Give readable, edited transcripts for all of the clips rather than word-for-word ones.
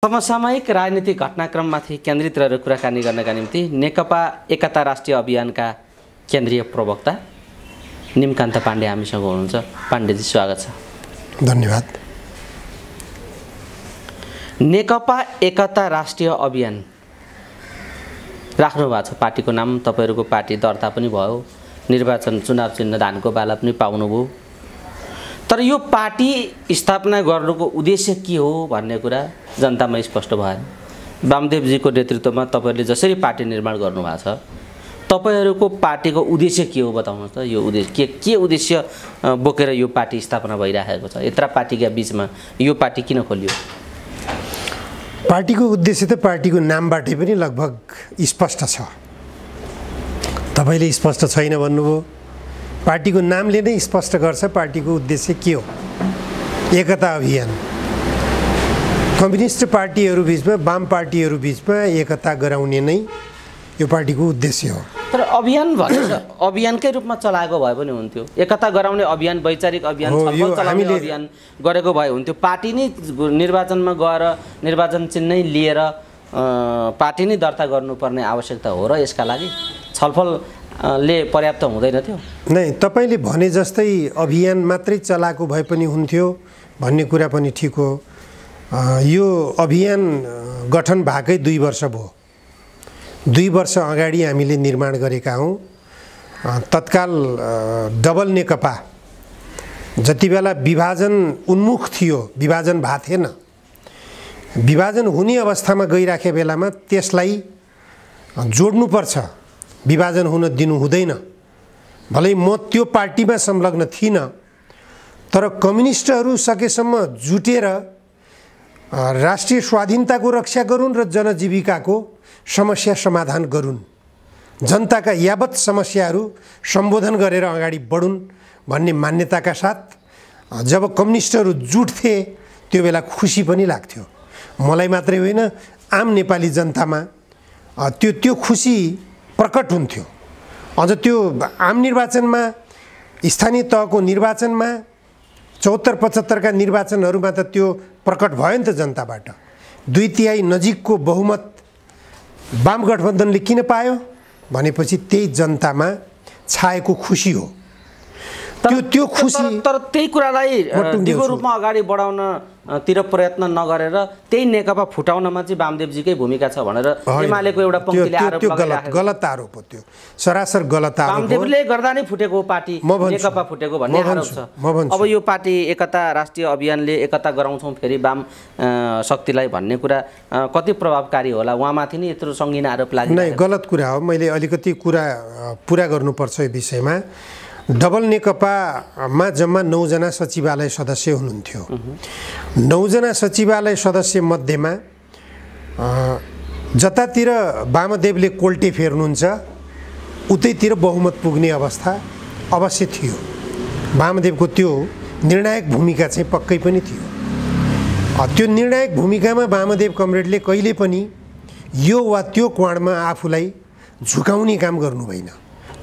समसामयिक राजनीतिक घटनाक्रममाथि केन्द्रित रहेर कुराकानी गर्नका निम्ति नेकपा एकता राष्ट्रिय अभियानका केन्द्रीय प्रवक्ता निमकान्त पाण्डे हामीसँग हुनुहुन्छ। पाण्डेजी स्वागत छ। धन्यवाद। नेकपा एकता राष्ट्रिय अभियान राख्नु भएको छ, पार्टीको नाम तपाईहरुको पार्टी दर्ता पनि भयो, निर्वाचन चुनाव चिन्ह धानको बाला पनि पाउनुभयो। तर यो पार्टी स्थापना गर्नुको उद्देश्य के हो भन्ने कुरा जनतामा स्पष्ट भएन। वामदेवजीको नेतृत्वमा तपाईहरुले जसरी पार्टी निर्माण गर्नुभएको छ, तपाईहरुको पार्टीको उद्देश्य के हो बताउनुहोस् त। यो उद्देश्य के उद्देश्य बोकेर यो पार्टी स्थापना भइराखेको छ? यत्रा पार्टीका बीचमा यो पार्टी किन खोलियो? पार्टीको उद्देश्य त पार्टीको नामबाटै पनि लगभग स्पष्ट छ। तपाईले स्पष्ट छैन भन्नुभयो। पार्टीको नामले नै स्पष्ट गर्छ पार्टीको उद्देश्य के हो। एकता अभियान, कम्युनिस्ट पार्टीहरू बीचमा, वाम पार्टीहरू बीचमा एकता गराउने नै यो पार्टीको उद्देश्य हो। तर अभियान भनेर अभियानकै रूपमा चलाएको भए पनि हुन्थ्यो। एकता गराउने अभियान, वैचारिक अभियान, छलफल चलाउने अभियान गरेको भए हुन्थ्यो। पार्टी नै निर्वाचनमा गएर निर्वाचन चिन्ह लिएर पार्टी नै दर्ता गर्नुपर्ने आवश्यकता हो र यसका लागि छलफल ले पर्याप्त हुँदैन थियो? नै, तपाईले भने जस्तै अभियान मात्रै चलाएको भए पनि हुन्थ्यो भन्ने कुरा पनि ठिक हो। यो अभियान गठन भएकै 2 वर्ष भयो। 2 वर्ष अगाडि हामीले निर्माण गरेका हौं। तत्काल डबल नेकपा जति बेला विभाजन उन्मुख थियो, विभाजन भएको थिएन, विभाजन हुने अवस्थामा गइराखे बेलामा त्यसलाई जोड्नुपर्छ, विभाजन हुन दिनु हुँदैन। भलै म त्यो पार्टीमा संलग्न थिइनँ, तर कम्युनिस्टहरू सकेसम्म जुटेर राष्ट्रिय स्वाधीनताको रक्षा गरून् र जनजीविकाको समस्या समाधान गरून्, जनताका यावत समस्याहरू सम्बोधन गरेर अगाडि बढुन् भन्ने मान्यताका साथ जब कम्युनिस्टहरू जुट्थे त्यो बेला खुसी पनि लाग्थ्यो। मलाई मात्रै होइन, आम नेपाली जनतामा त्यो खुसी प्रकट हुन्थ्यो। अझ त्यो आम निर्वाचनमा, स्थानीय तहको निर्वाचनमा, 74-75 का निर्वाचनहरूमा त त्यो प्रकट भयो नि त जनताबाट। 2/3 नजिकको बहुमत वाम गठबन्धनले किन पायो भनेपछि त्यही जनतामा छाएको खुसी हो। त्यो खुसी तर त्यही कुरालाई दिगो रूपमा अगाडि बढाउन तिर प्रयत्न नगरेर त्यही नेकपा फुटाउनमा चाहिँ वामदेवजीकै भूमिका छ भनेर एमालेको एउटा पंक्तिले आरोप लगाएको। गलत आरोप हो त्यो, सरासर गलत आरोप हो। वामदेवले गर्दा नै फुटेको पार्टी नेकपा फुटेको भन्ने आरोप छ। अब यो पार्टी एकता राष्ट्रिय अभियानले एकता गराउँछौं फेरि वाम शक्तिलाई भन्ने कुरा कति प्रभावकारी होला? उहाँमाथि नै यत्रो संगीन आरोप लाग्यो। नै, गलत कुरा हो। मैले अलिकति कुरा पूरा गर्नुपर्छ यो विषयमा। डबल नेकपामा जम्मा 9 जना सचिवालय सदस्य हुनुहुन्थ्यो। 9 जना सचिवालय सदस्य मध्येमा जतातिर वामदेवले कोल्टे फेर्नुहुन्छ उतैतिर बहुमत पुग्ने अवस्था अवश्य थियो। वामदेवको त्यो निर्णायक भूमिका चाहिँ पक्कै पनि थियो। त्यो निर्णायक भूमिकामा वामदेव कमरेडले कहिले पनि यो वा त्यो कोणमा आफूलाई झुकाउने काम गर्नु भएन।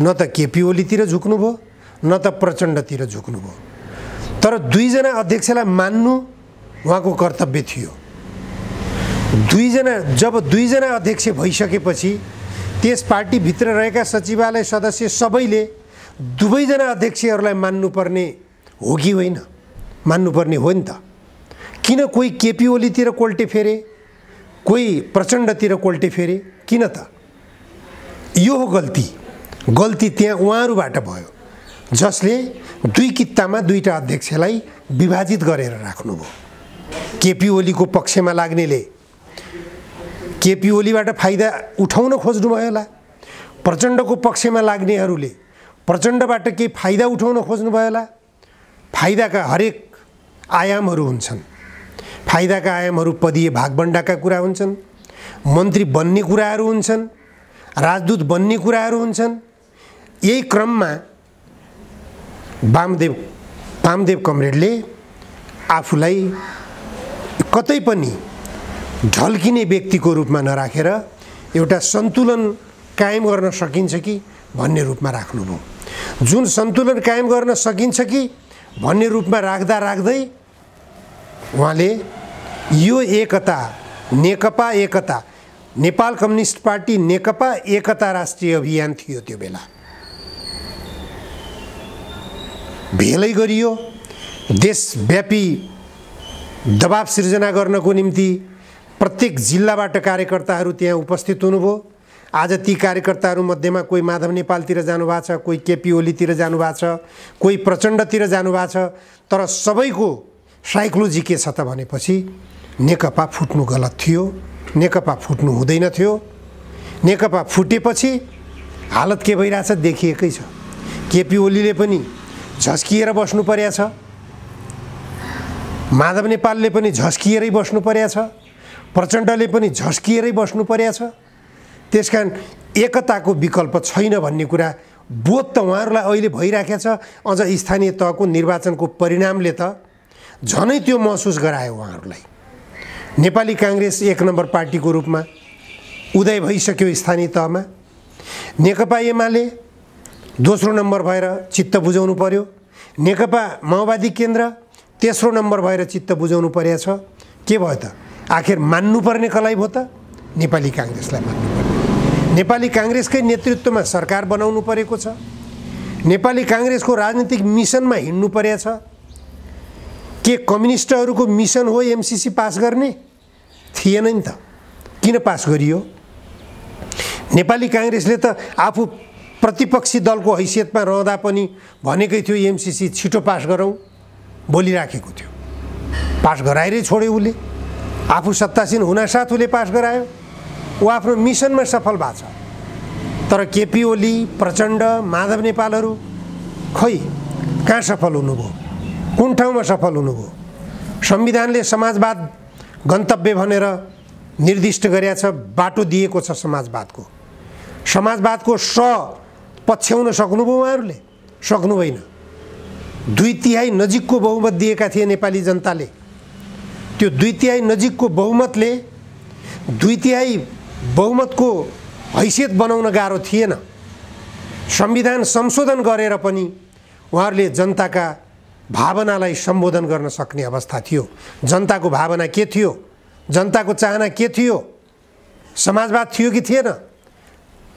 न त केपी ओलीतिर झुक्नुभयो, न त प्रचण्डतिर झुक्नुभयो। तर 2 जना अध्यक्षलाई मान्नु उहाँको कर्तव्य थियो। जब 2 जना अध्यक्ष भइसकेपछि त्यस पार्टीभित्र रहेका सचिवालय सदस्य सबैले 2 जना अध्यक्षहरूलाई मान्नुपर्ने हो कि होइन? मान्नुपर्ने हो नि त। किन कोही केपी ओलीतिर कोल्टे फेरे, कोही प्रचण्डतिर कोल्टे फेरे? किन त? यो हो गल्ती त्यहाँ उहाँहरूबाट भयो, जसले 2 कित्तामा 2टा अध्यक्षलाई विभाजित गरेर राख्नुभयो। केपी ओलीको पक्षमा लाग्नेले केपी ओलीबाट फाइदा उठाउन खोज्नुभयो होला, प्रचण्डको पक्षमा लाग्नेहरूले प्रचण्डबाट केही फाइदा उठाउन खोज्नुभयो होला। फाइदाका हरेक आयामहरू हुन्छन्। फाइदाका आयामहरू पदीय भागबण्डाका कुरा हुन्छन्, मन्त्री बन्ने कुराहरू हुन्छन्, राजदूत बन्ने कुराहरू हुन्छन्। यही क्रममा वामदेव कमरेडले आफूलाई कतै पनि ढल्किने व्यक्तिको रूपमा नराखेर एउटा सन्तुलन कायम गर्न सकिन्छ कि भन्ने रूपमा राख्नुभयो। जुन सन्तुलन कायम गर्न सकिन्छ कि भन्ने रूपमा राख्दै उहाँले यो एकता नेकपा एकता, नेपाल कम्युनिस्ट पार्टी नेकपा एकता राष्ट्रिय अभियान थियो। त्यो बेला भेलै गरियो। देशव्यापी दबाब सिर्जना गर्नको निम्ति प्रत्येक जिल्लाबाट कार्यकर्ताहरू त्यहाँ उपस्थित हुनुभयो। आज ती कार्यकर्ताहरू मध्येमा कोही माधव नेपालतिर जानुभएको छ, कोही केपी ओलीतिर जानुभएको छ, कोही प्रचण्डतिर जानुभएको छ। तर सबैको साइकोलोजी के छ त भनेपछि नेकपा फुट्नु गलत थियो, नेकपा फुट्नु हुँदैन थियो। नेकपा फुटेपछि हालत के भइरहेछ देखिएकै छ। केपी ओलीले पनि झस्किएर बस्नु परेको छ, माधव नेपालले पनि झस्किएरै बस्नु परेको छ, प्रचण्डले पनि झस्किएरै बस्नु परेको छ। त्यसकारण एकताको विकल्प छैन भन्ने कुरा बोध त उहाँहरूलाई अहिले भइराखेको छ। अझ स्थानीय तहको निर्वाचनको परिणामले त झनै त्यो महसुस गरायो उहाँहरूलाई। नेपाली काङ्ग्रेस एक नम्बर पार्टीको रूपमा उदय भइसक्यो स्थानीय तहमा। नेकपा एमाले दोस्रो नम्बर भएर चित्त बुझाउनु पर्यो। नेकपा माओवादी केन्द्र तेस्रो नम्बर भएर चित्त बुझाउनु परेको छ। के भयो त? आखिर मान्नुपर्ने कसलाई भयो त? नेपाली काङ्ग्रेसलाई मान्नुपर्ने। नेपाली काङ्ग्रेसकै नेतृत्वमा सरकार बनाउनु परेको छ। नेपाली काङ्ग्रेसको राजनीतिक मिसनमा हिँड्नु परेको छ। के कम्युनिस्टहरूको मिसन हो एमसिसी पास गर्ने? थिएन नि त। किन पास गरियो? नेपाली काङ्ग्रेसले त आफू प्रतिपक्षी दलको हैसियतमा रहँदा पनि भनेकै थियो एमसिसी छिटो पास गरौँ बोलिराखेको थियो। पास गराएरै छोड्यो उसले। आफू सत्तासीन हुनासाथ उसले पास गरायो। ऊ आफ्नो मिसनमा सफल भएको छ। तर केपी ओली, प्रचण्ड, माधव नेपालहरू खै कहाँ सफल हुनुभयो? कुन ठाउँमा सफल हुनुभयो? संविधानले समाजवाद गन्तव्य भनेर निर्दिष्ट गरेको छ, बाटो दिएको छ समाजवादको। समाजवादको पछ्याउन सक्नुभयो उहाँहरूले? सक्नु भएन। 2/3 नजिकको बहुमत दिएका थिए नेपाली जनताले। त्यो 2/3 नजिकको बहुमतले 2/3 बहुमतको हैसियत बनाउन गाह्रो थिएन। संविधान संशोधन गरेर पनि उहाँहरूले जनताका भावनालाई सम्बोधन गर्न सक्ने अवस्था थियो। जनताको भावना के थियो? जनताको चाहना के थियो? समाजवाद थियो कि थिएन?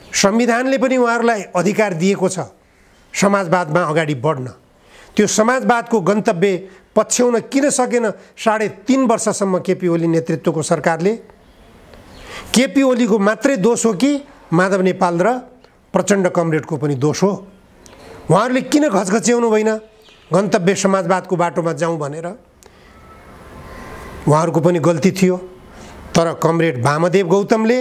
संविधानले पनि उहाँहरूलाई अधिकार दिएको छ समाजवादमा अगाडि बढ्न। त्यो समाजवादको गन्तव्य पछ्याउन किन सकेन 3.5 वर्षसम्म केपी ओली नेतृत्वको सरकारले? केपी ओलीको मात्रै दोष हो कि माधव नेपाल र प्रचण्ड कमरेडको पनि दोष हो? उहाँहरूले किन घचघच्याउनु भएन गन्तव्य समाजवादको बाटोमा जाउँ भनेर? उहाँहरूको पनि गल्ती थियो। तर कमरेड वामदेव गौतमले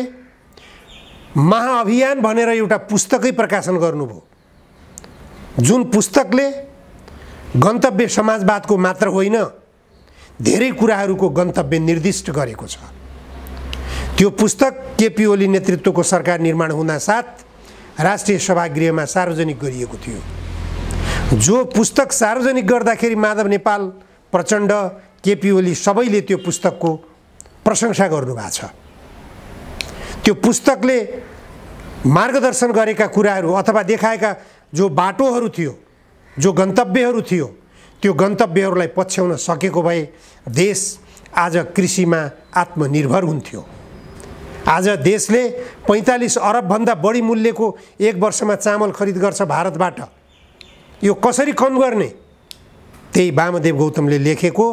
महाअभियान भनेर एउटा पुस्तकै प्रकाशन गर्नुभयो, जुन पुस्तकले गन्तव्य समाजवादको मात्र होइन धेरै कुराहरूको गन्तव्य निर्दिष्ट गरेको छ। त्यो पुस्तक केपी ओली नेतृत्वको सरकार निर्माण हुनासाथ राष्ट्रिय सभागृहमा सार्वजनिक गरिएको थियो। जो पुस्तक सार्वजनिक गर्दाखेरि माधव नेपाल, प्रचण्ड, केपी ओली सबैले त्यो पुस्तकको प्रशंसा गर्नुभएको छ। त्यो पुस्तकले मार्गदर्शन गरेका कुराहरू अथवा देखाएका जो बाटोहरू थियो, जो गन्तव्यहरू थियो, त्यो गन्तव्यहरूलाई पछ्याउन सकेको भए देश आज कृषिमा आत्मनिर्भर हुन्थ्यो। आज देशले 45 अरबभन्दा बढी मूल्यको एक वर्षमा चामल खरिद गर्छ भारतबाट। यो कसरी कम गर्ने? त्यही वामदेव गौतमले लेखेको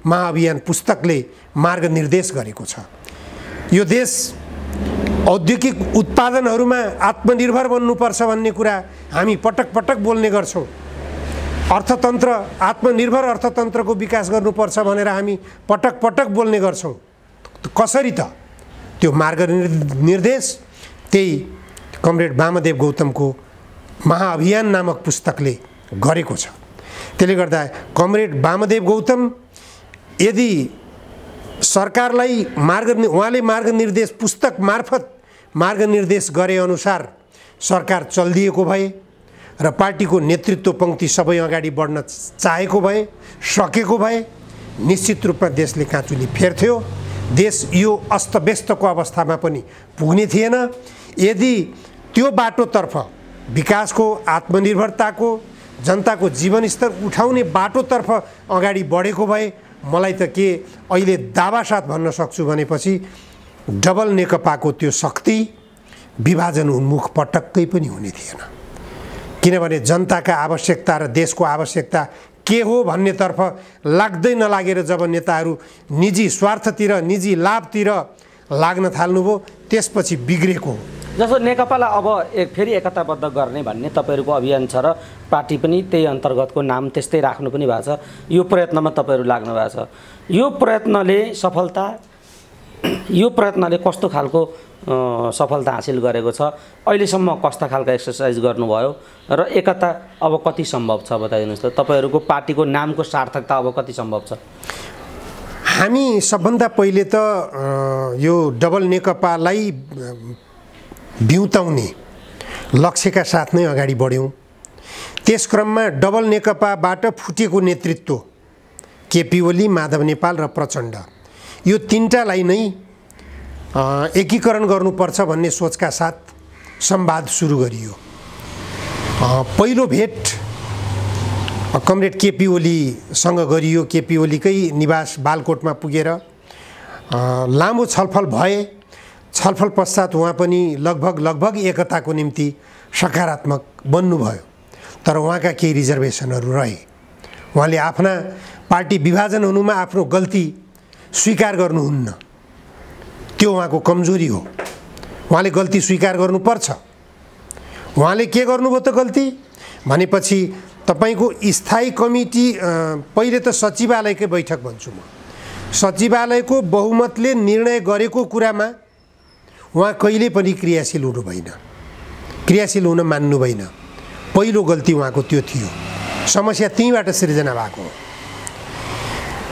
महाअभियान पुस्तकले मार्गनिर्देश गरेको छ। यो देश औद्योगिक उत्पादनहरूमा आत्मनिर्भर बन्नुपर्छ भन्ने कुरा हामी पटक पटक बोल्ने गर्छौँ। अर्थतन्त्र आत्मनिर्भर अर्थतन्त्रको विकास गर्नुपर्छ भनेर हामी पटक पटक बोल्ने गर्छौँ। कसरी त? त्यो मार्गनिर्देश त्यही कमरेड वामदेव गौतमको महाअभियान नामक पुस्तकले गरेको छ। त्यसले गर्दा कमरेड वामदेव गौतम यदि सरकारलाई उहाँले मार्गनिर्देश पुस्तक मार्फत मार्गनिर्देश गरे अनुसार सरकार चल्दिएको भए र पार्टीको नेतृत्व पङ्क्ति सबै अगाडि बढ्न चाहेको भए, सकेको भए निश्चित रूपमा देशले काँचुली फेर्थ्यो। देश यो अस्तव्यस्तको अवस्थामा पनि पुग्ने थिएन। यदि त्यो बाटोतर्फ विकासको, आत्मनिर्भरताको, जनताको जीवनस्तर उठाउने बाटोतर्फ अगाडि बढेको भए मलाई त के अहिले दावासाथ भन्न सक्छु भनेपछि डबल नेकपाको त्यो शक्ति विभाजन उन्मुख पटक्कै पनि हुने थिएन। किनभने जनताका आवश्यकता र देशको आवश्यकता के हो भन्नेतर्फ लाग्दै नलागेर जब नेताहरू निजी स्वार्थतिर निजी लाभतिर लाग्न थाल्नुभयो त्यसपछि बिग्रेको हो। जस्तो नेकपालाई अब फेरि एकताबद्ध गर्ने भन्ने तपाईँहरूको अभियान छ र पार्टी पनि त्यही अन्तर्गतको नाम त्यस्तै राख्नु पनि भएको छ। यो प्रयत्नमा तपाईँहरू लाग्नु भएको छ। यो प्रयत्नले कस्तो खालको सफलता हासिल गरेको छ? अहिलेसम्म कस्ता खालको एक्सर्साइज गर्नुभयो र एकता अब कति सम्भव छ बताइदिनुहोस् त। तपाईँहरूको पार्टीको नामको सार्थकता अब कति सम्भव छ? हामी सबभन्दा पहिले त यो डबल नेकपालाई बिउताउने लक्ष्यका साथ नै अगाडि बढ्यौँ। त्यस क्रममा डबल नेकपाबाट फुटेको नेतृत्व केपी ओली, माधव नेपाल र प्रचण्ड, यो तीनटालाई नै एकीकरण गर्नुपर्छ भन्ने सोचका साथ संवाद सुरु गरियो। पहिलो भेट कमरेड केपी ओलीसँग गरियो। केपी ओलीकै निवास बालकोटमा पुगेर लामो छलफल भए। छलफल पश्चात उहाँ पनि लगभग एकताको निम्ति सकारात्मक बन्नुभयो। तर उहाँका केही रिजर्भेसनहरू रहे। उहाँले आफ्ना पार्टी विभाजन हुनुमा आफ्नो गल्ती स्वीकार गर्नुहुन्न, त्यो उहाँको कमजोरी हो। उहाँले गल्ती स्वीकार गर्नुपर्छ। उहाँले के गर्नुभयो त गल्ती भनेपछि तपाईको स्थायी कमिटी, पहिले त सचिवालयकै बैठक भन्छु म, सचिवालयको बहुमतले निर्णय गरेको कुरामा उहाँ कहिले पनि क्रियाशील हुनु भएन, क्रियाशील हुन मान्नु भएन। पहिलो गल्ती उहाँको त्यो थियो। समस्या त्यहीँबाट सिर्जना भएको हो।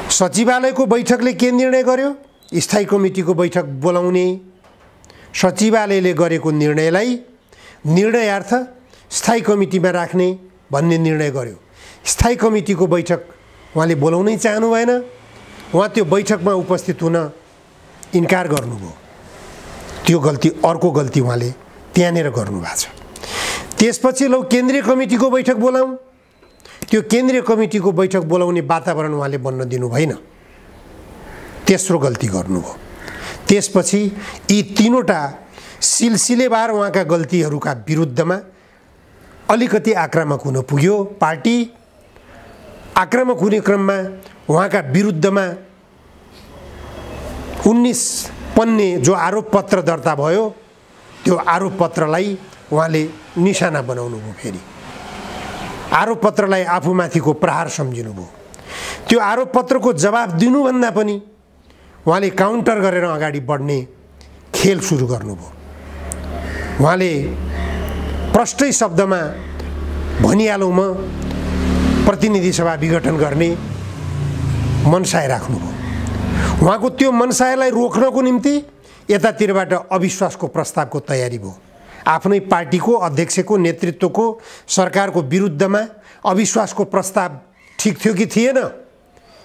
सचिवालयको बैठकले के निर्णय गर्यो? स्थायी कमिटीको बैठक बोलाउने। सचिवालयले गरेको निर्णयलाई निर्णयार्थ स्थायी कमिटीमा राख्ने भन्ने निर्णय गर्यो। स्थायी कमिटीको बैठक उहाँले बोलाउनै चाहनु भएन। उहाँ त्यो बैठकमा उपस्थित हुन इन्कार गर्नुभयो। त्यो गल्ती, अर्को गल्ती उहाँले त्यहाँनिर गर्नुभएको छ। त्यसपछि लौ केन्द्रीय कमिटीको बैठक बोलाउँ, त्यो केन्द्रीय कमिटीको बैठक बोलाउने वातावरण उहाँले बन्न दिनु भएन। तेस्रो गल्ती गर्नुभयो। त्यसपछि यी तीनवटा सिलसिलेवार उहाँका गल्तीहरूका विरुद्धमा अलिकति आक्रामक हुन पुग्यो पार्टी। आक्रामक हुने क्रममा उहाँका विरुद्धमा 19 पन्ने जो आरोप पत्र दर्ता भयो, त्यो आरोप पत्रलाई उहाँले निशाना बनाउनु भयो। फेरि आरोप पत्रलाई आफूमाथिको प्रहार सम्झिनुभयो। त्यो आरोप पत्रको जवाब दिनुभन्दा पनि उहाँले काउन्टर गरेर अगाडि बढ्ने खेल सुरु गर्नुभयो। उहाँले प्रष्टै शब्दमा भनिहालौँ म प्रतिनिधि सभा विघटन गर्ने मनसाय राख्नुभयो। उहाँको त्यो मनसायलाई रोक्नको निम्ति यतातिरबाट अविश्वासको प्रस्तावको तयारी भयो। आफ्नै पार्टीको अध्यक्षको नेतृत्वको सरकारको विरुद्धमा अविश्वासको प्रस्ताव ठिक थियो कि थिएन?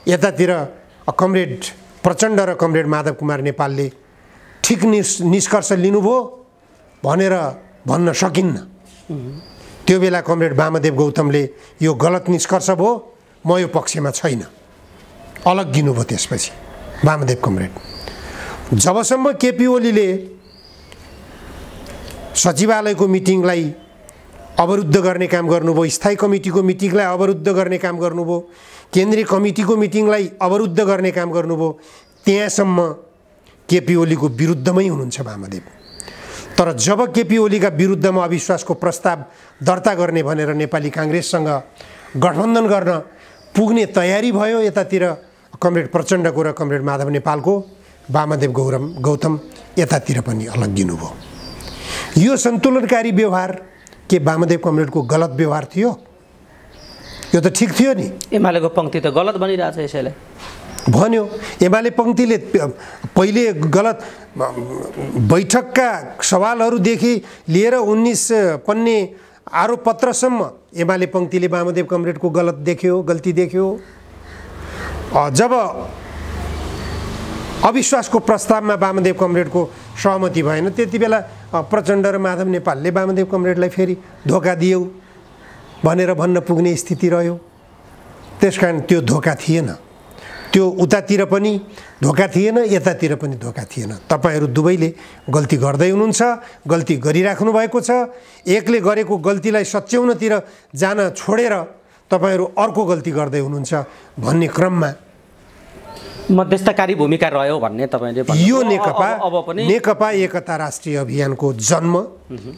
यतातिर कमरेड प्रचण्ड र कमरेड माधव कुमार नेपालले ठिक निष्कर्ष लिनुभयो भनेर भन्न सकिन्न। त्यो बेला कमरेड वामदेव गौतमले यो गलत निष्कर्ष भयो, म यो पक्षमा छैन, अलग गिनुभयो। त्यसपछि वामदेव कमरेड, जबसम्म केपी ओलीले सचिवालयको मिटिङलाई अवरुद्ध गर्ने काम गर्नुभयो, स्थायी कमिटीको मिटिङलाई अवरुद्ध गर्ने काम गर्नुभयो, केन्द्रीय कमिटीको मिटिङलाई अवरुद्ध गर्ने काम गर्नुभयो, त्यहाँसम्म केपी ओलीको विरुद्धमै हुनुहुन्छ वामदेव। तर जब केपी ओलीका विरुद्धमा अविश्वासको प्रस्ताव दर्ता गर्ने भनेर नेपाली काङ्ग्रेससँग गठबन्धन गर्न पुग्ने तयारी भयो, यतातिर कमरेड प्रचण्डको र कमरेड माधव नेपालको, वामदेव गौतम यतातिर पनि अलग गिनुभयो। यो सन्तुलनकारी व्यवहार के वामदेव कमरेडको गलत व्यवहार थियो? यो त ठिक थियो नि। एमालेको पङ्क्ति त गलत बनिरहेछ यसैले भन्यो। एमाले पङ्क्तिले पहिले गलत बैठकका सवालहरूदेखि लिएर 19 पन्ने आरोप पत्रसम्म एमाले पङ्क्तिले वामदेव कमरेडको गल्ती देख्यो। जब अविश्वासको प्रस्तावमा वामदेव कमरेडको सहमति भएन, त्यति बेला प्रचण्ड र माधव नेपालले वामदेव कमरेडलाई फेरि धोका दियौ भनेर भन्न पुग्ने स्थिति रह्यो। त्यसकारण त्यो धोका थिएन। त्यो उतातिर पनि धोका थिएन, यतातिर पनि धोका थिएन। तपाईहरू दुवैले गल्ती गर्दै हुनुहुन्छ, गल्ती गरिराख्नु भएको छ। एकले गरेको गल्तीलाई सच्याउनतिर जान छोडेर तपाईहरू अर्को गल्ती गर्दै हुनुहुन्छ भन्ने क्रममा मध्यस्थकारी भूमिका रह्यो भन्ने तपाईँले यो नेकपा एकता राष्ट्रिय अभियानको जन्म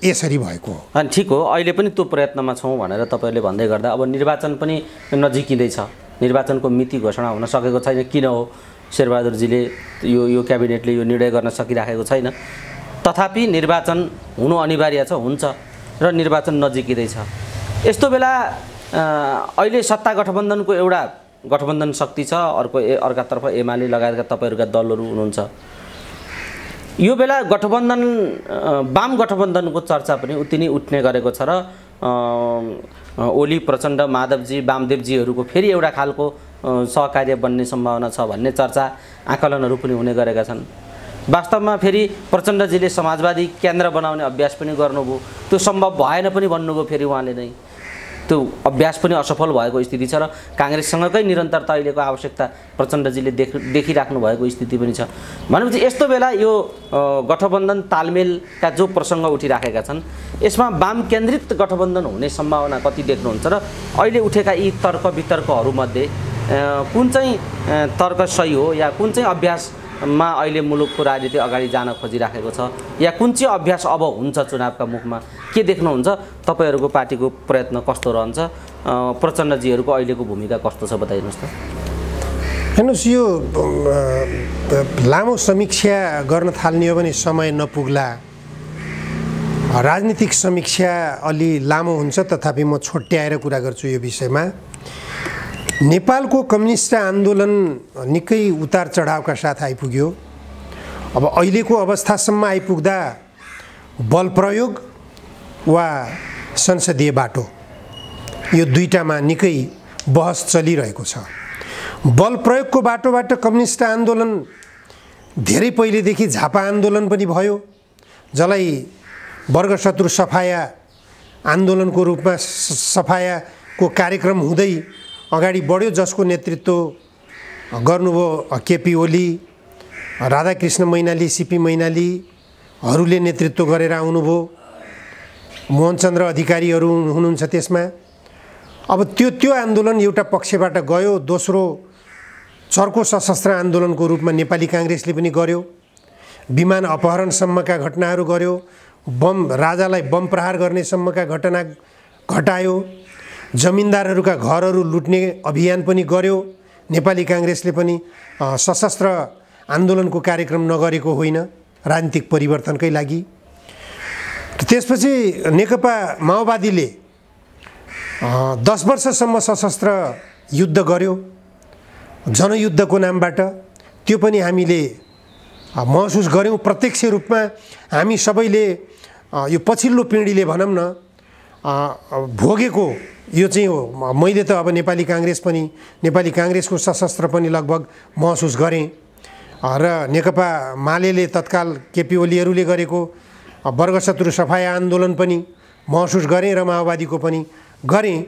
यसरी भएको हो। अनि ठिक हो, अहिले पनि त्यो प्रयत्नमा छौँ भनेर तपाईँले भन्दै गर्दा अब निर्वाचन पनि नजिकिँदैछ, निर्वाचनको मिति घोषणा हुन सकेको छैन। किन हो शेरबहादुरजीले यो क्याबिनेटले यो निर्णय गर्न सकिराखेको छैन? तथापि निर्वाचन हुनु अनिवार्य छ, हुन्छ र निर्वाचन नजिकिँदैछ। यस्तो बेला अहिले सत्ता गठबन्धनको एउटा गठबन्धन शक्ति छ, अर्कातर्फ एमाले लगायतका तपाईँहरूका दलहरू हुनुहुन्छ। यो बेला गठबन्धन वाम गठबन्धनको चर्चा पनि उति नै उठ्ने गरेको छ र ओली, प्रचण्ड, माधवजी, वामदेवजीहरूको फेरि एउटा खालको सहकार्य बन्ने सम्भावना छ भन्ने चर्चा, आकलनहरू पनि हुने गरेका छन्। वास्तवमा फेरि प्रचण्डजीले समाजवादी केन्द्र बनाउने अभ्यास पनि गर्नुभयो, त्यो सम्भव भएन पनि भन्नुभयो। फेरि उहाँले नै त्यो अभ्यास पनि असफल भएको स्थिति छ र काङ्ग्रेससँगकै निरन्तरता अहिलेको आवश्यकता प्रचण्डजीले देखिराख्नु भएको स्थिति पनि छ। भनेपछि यस्तो बेला यो गठबन्धन तालमेलका जो प्रसङ्ग उठिराखेका छन्, यसमा वाम केन्द्रित गठबन्धन हुने सम्भावना कति देख्नुहुन्छ र अहिले उठेका यी तर्क वितर्कहरूमध्ये कुन चाहिँ तर्क सही हो या कुन चाहिँ अभ्यासमा अहिले मुलुकको राजनीति अगाडि जान खोजिराखेको छ या कुन चाहिँ अभ्यास अब हुन्छ चुनावका मुखमा, के देख्नुहुन्छ? तपाईँहरूको पार्टीको प्रयत्न कस्तो रहन्छ? प्रचण्डजीहरूको अहिलेको भूमिका कस्तो छ बताइदिनुहोस् त। हेर्नुहोस्, यो लामो समीक्षा गर्न थाल्ने हो भने समय नपुग्ला। राजनीतिक समीक्षा अलि लामो हुन्छ, तथापि म छोट्याएर कुरा गर्छु यो विषयमा। नेपालको कम्युनिस्ट आन्दोलन निकै उतार चढावका साथ आइपुग्यो। अब अहिलेको अवस्थासम्म आइपुग्दा बल प्रयोग वा संसदीय बाटो, यो दुईटामा निकै बहस चलिरहेको छ। बल प्रयोगको बाटोबाट कम्युनिस्ट आन्दोलन धेरै पहिलेदेखि झापा आन्दोलन पनि भयो, जसलाई वर्गशत्रु सफाया आन्दोलनको रूपमा सफायाको कार्यक्रम हुँदै अगाडि बढ्यो, जसको नेतृत्व गर्नुभयो केपी ओली, राधाकृष्ण मैनाली, सीपी मैनालीहरूले नेतृत्व गरेर आउनुभयो। मोहनचन्द्र अधिकारीहरू हुनुहुन्छ त्यसमा। अब त्यो आन्दोलन एउटा पक्षबाट गयो। दोस्रो चर्को सशस्त्र आन्दोलनको रूपमा नेपाली काङ्ग्रेसले पनि गर्यो। विमान अपहरणसम्मका घटनाहरू गर्यो, राजालाई बम प्रहार गर्नेसम्मका घटना घटायो, जमिनदारहरूका घरहरू लुट्ने अभियान पनि गर्यो। नेपाली काङ्ग्रेसले पनि सशस्त्र आन्दोलनको कार्यक्रम नगरेको होइन राजनीतिक परिवर्तनकै लागि। त्यसपछि नेकपा माओवादीले 10 वर्षसम्म सशस्त्र युद्ध गर्यो जनयुद्धको नामबाट। त्यो पनि हामीले महसुस गऱ्यौँ प्रत्यक्ष रूपमा। हामी सबैले यो पछिल्लो पिँढीले भनौँ न भोगेको यो चाहिँ हो। मैले त अब नेपाली काङ्ग्रेसको सशस्त्र पनि लगभग महसुस गरेँ र नेकपा माले तत्काल केपी ओलीहरूले गरेको वर्गशत्रु सफाया आन्दोलन पनि महसुस गरेँ र माओवादीको पनि गरेँ।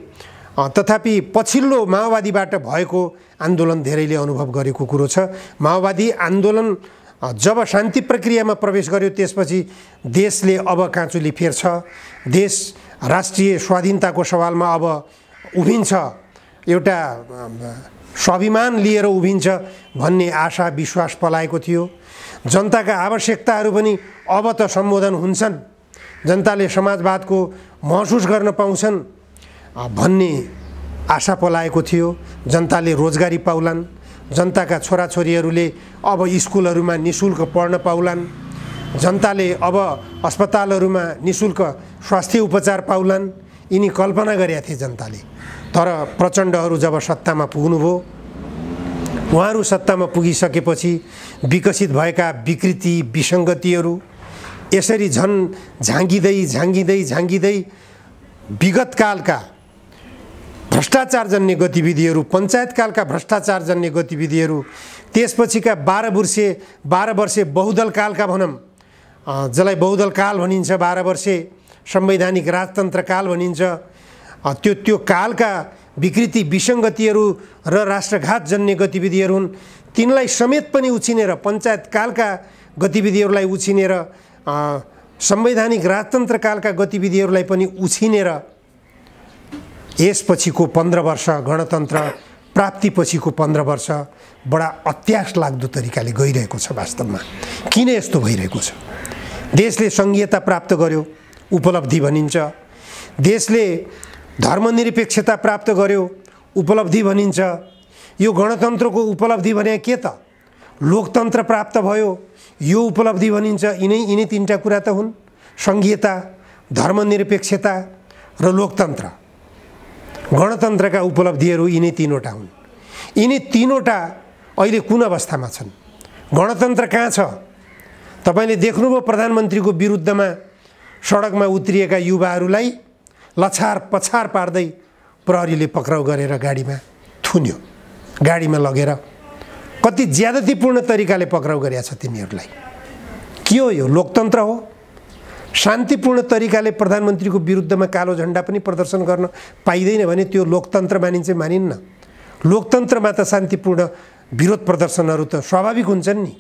तथापि पछिल्लो माओवादीबाट भएको आन्दोलन धेरैले अनुभव गरेको कुरो छ। माओवादी आन्दोलन जब शान्ति प्रक्रियामा प्रवेश गर्यो त्यसपछि देशले अब काँचुली फेर्छ, देश राष्ट्रिय स्वाधीनताको सवालमा अब उभिन्छ, एउटा स्वाभिमान लिएर उभिन्छ भन्ने आशा विश्वास पलाएको थियो। जनताका आवश्यकताहरू पनि अब त सम्बोधन हुन्छन्, जनताले समाजवादको महसुस गर्न पाउँछन् भन्ने आशा पलाएको थियो। जनताले रोजगारी पाउलान्, जनताका छोराछोरीहरूले अब स्कुलहरूमा निःशुल्क पढ्न पाउलान्, जनताले अब अस्पतालहरूमा निःशुल्क स्वास्थ्य उपचार पाउलान्, यिनी कल्पना गरेका थिए जनताले। तर प्रचण्डहरू जब सत्तामा पुग्नुभयो, उहाँहरू सत्तामा पुगिसकेपछि विकसित भएका विकृति विसङ्गतिहरू यसरी झन् झाँगिँदै विगतकालका भ्रष्टाचारजन्य गतिविधिहरू, पञ्चायतकालका भ्रष्टाचारजन्य गतिविधिहरू, त्यसपछिका 12 वर्षे बहुदल कालका भनौँ, जसलाई बहुदल काल भनिन्छ, 12 वर्षे संवैधानिक राजतन्त्र काल भनिन्छ, त्यो कालका विकृति विसङ्गतिहरू र राष्ट्रघात जन्य गतिविधिहरू हुन्, तिनलाई समेत पनि उछिनेर पञ्चायतकालका गतिविधिहरूलाई उछिनेर संवैधानिक राजतन्त्रकालका गतिविधिहरूलाई पनि उछिनेर यसपछिको 15 वर्ष गणतन्त्र प्राप्तिपछिको 15 वर्ष बडा अत्यास लाग्दो तरिकाले गइरहेको छ। वास्तवमा किन यस्तो भइरहेको छ? देशले सङ्घीयता प्राप्त गर्यो, उपलब्धि भनिन्छ। देशले धर्मनिरपेक्षता प्राप्त गर्यो, उपलब्धि भनिन्छ। यो गणतन्त्रको उपलब्धि भने के त? लोकतन्त्र प्राप्त भयो, यो उपलब्धि भनिन्छ। यिनै तीनटा कुरा त हुन्, सङ्घीयता, धर्मनिरपेक्षता र लोकतन्त्र। गणतन्त्रका उपलब्धिहरू यिनै तीनवटा हुन्। यिनै तीनवटा अहिले कुन अवस्थामा छन्? गणतन्त्र कहाँ छ? तपाईले देख्नुभयो प्रधानमन्त्रीको विरुद्धमा सडकमा उत्रिएका युवाहरूलाई लछार पछार पार्दै प्रहरीले पक्राउ गरेर गाडीमा थुन्यो, गाडीमा लगेर कति ज्यादतीपूर्ण तरिकाले पक्राउ गरेका छ तिनीहरूलाई। के हो यो? लोकतन्त्र हो? शान्तिपूर्ण तरिकाले प्रधानमन्त्रीको विरुद्धमा कालो झण्डा पनि प्रदर्शन गर्न पाइँदैन भने त्यो लोकतन्त्र मानिन्छ? मानिन्न। लोकतन्त्रमा त शान्तिपूर्ण विरोध प्रदर्शनहरू त स्वाभाविक हुन्छन् नि,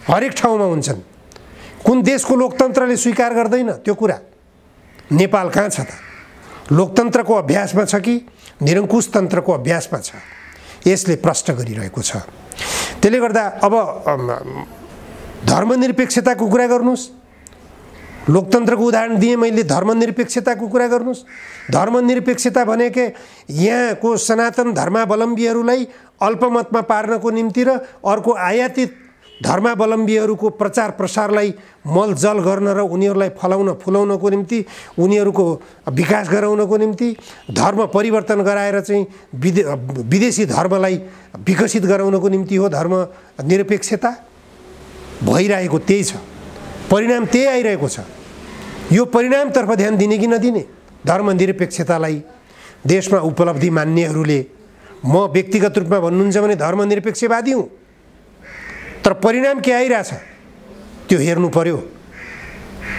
हरेक ठाउँमा हुन्छन्। कुन देशको लोकतन्त्रले स्वीकार गर्दैन त्यो कुरा? नेपाल कहाँ छ त? लोकतन्त्रको अभ्यासमा छ कि निरङ्कुश तन्त्रको अभ्यासमा छ? यसले प्रश्न गरिरहेको छ। त्यसले गर्दा अब धर्मनिरपेक्षताको कुरा गर्नुस्। लोकतन्त्रको उदाहरण दिएँ मैले, धर्मनिरपेक्षताको कुरा गर्नुस्। धर्मनिरपेक्षता भनेकै यहाँको सनातन धर्मावलम्बीहरूलाई अल्पमतमा पार्नको निम्ति र अर्को आयातित धर्मावलम्बीहरूको प्रचार प्रसारलाई मलजल गर्न र उनीहरूलाई फुलाउनको निम्ति, उनीहरूको विकास गराउनको निम्ति धर्म परिवर्तन गराएर चाहिँ विदेशी धर्मलाई विकसित गराउनको निम्ति हो धर्मनिरपेक्षता। भइरहेको त्यही छ, परिणाम त्यही आइरहेको छ। यो परिणामतर्फ ध्यान दिने कि नदिने? धर्मनिरपेक्षतालाई देशमा उपलब्धि मान्नेहरूले, म व्यक्तिगत रूपमा भन्नुहुन्छ भने धर्मनिरपेक्षवादी हुँ, तर परिणाम के आइरहेछ त्यो हेर्नु पर्यो।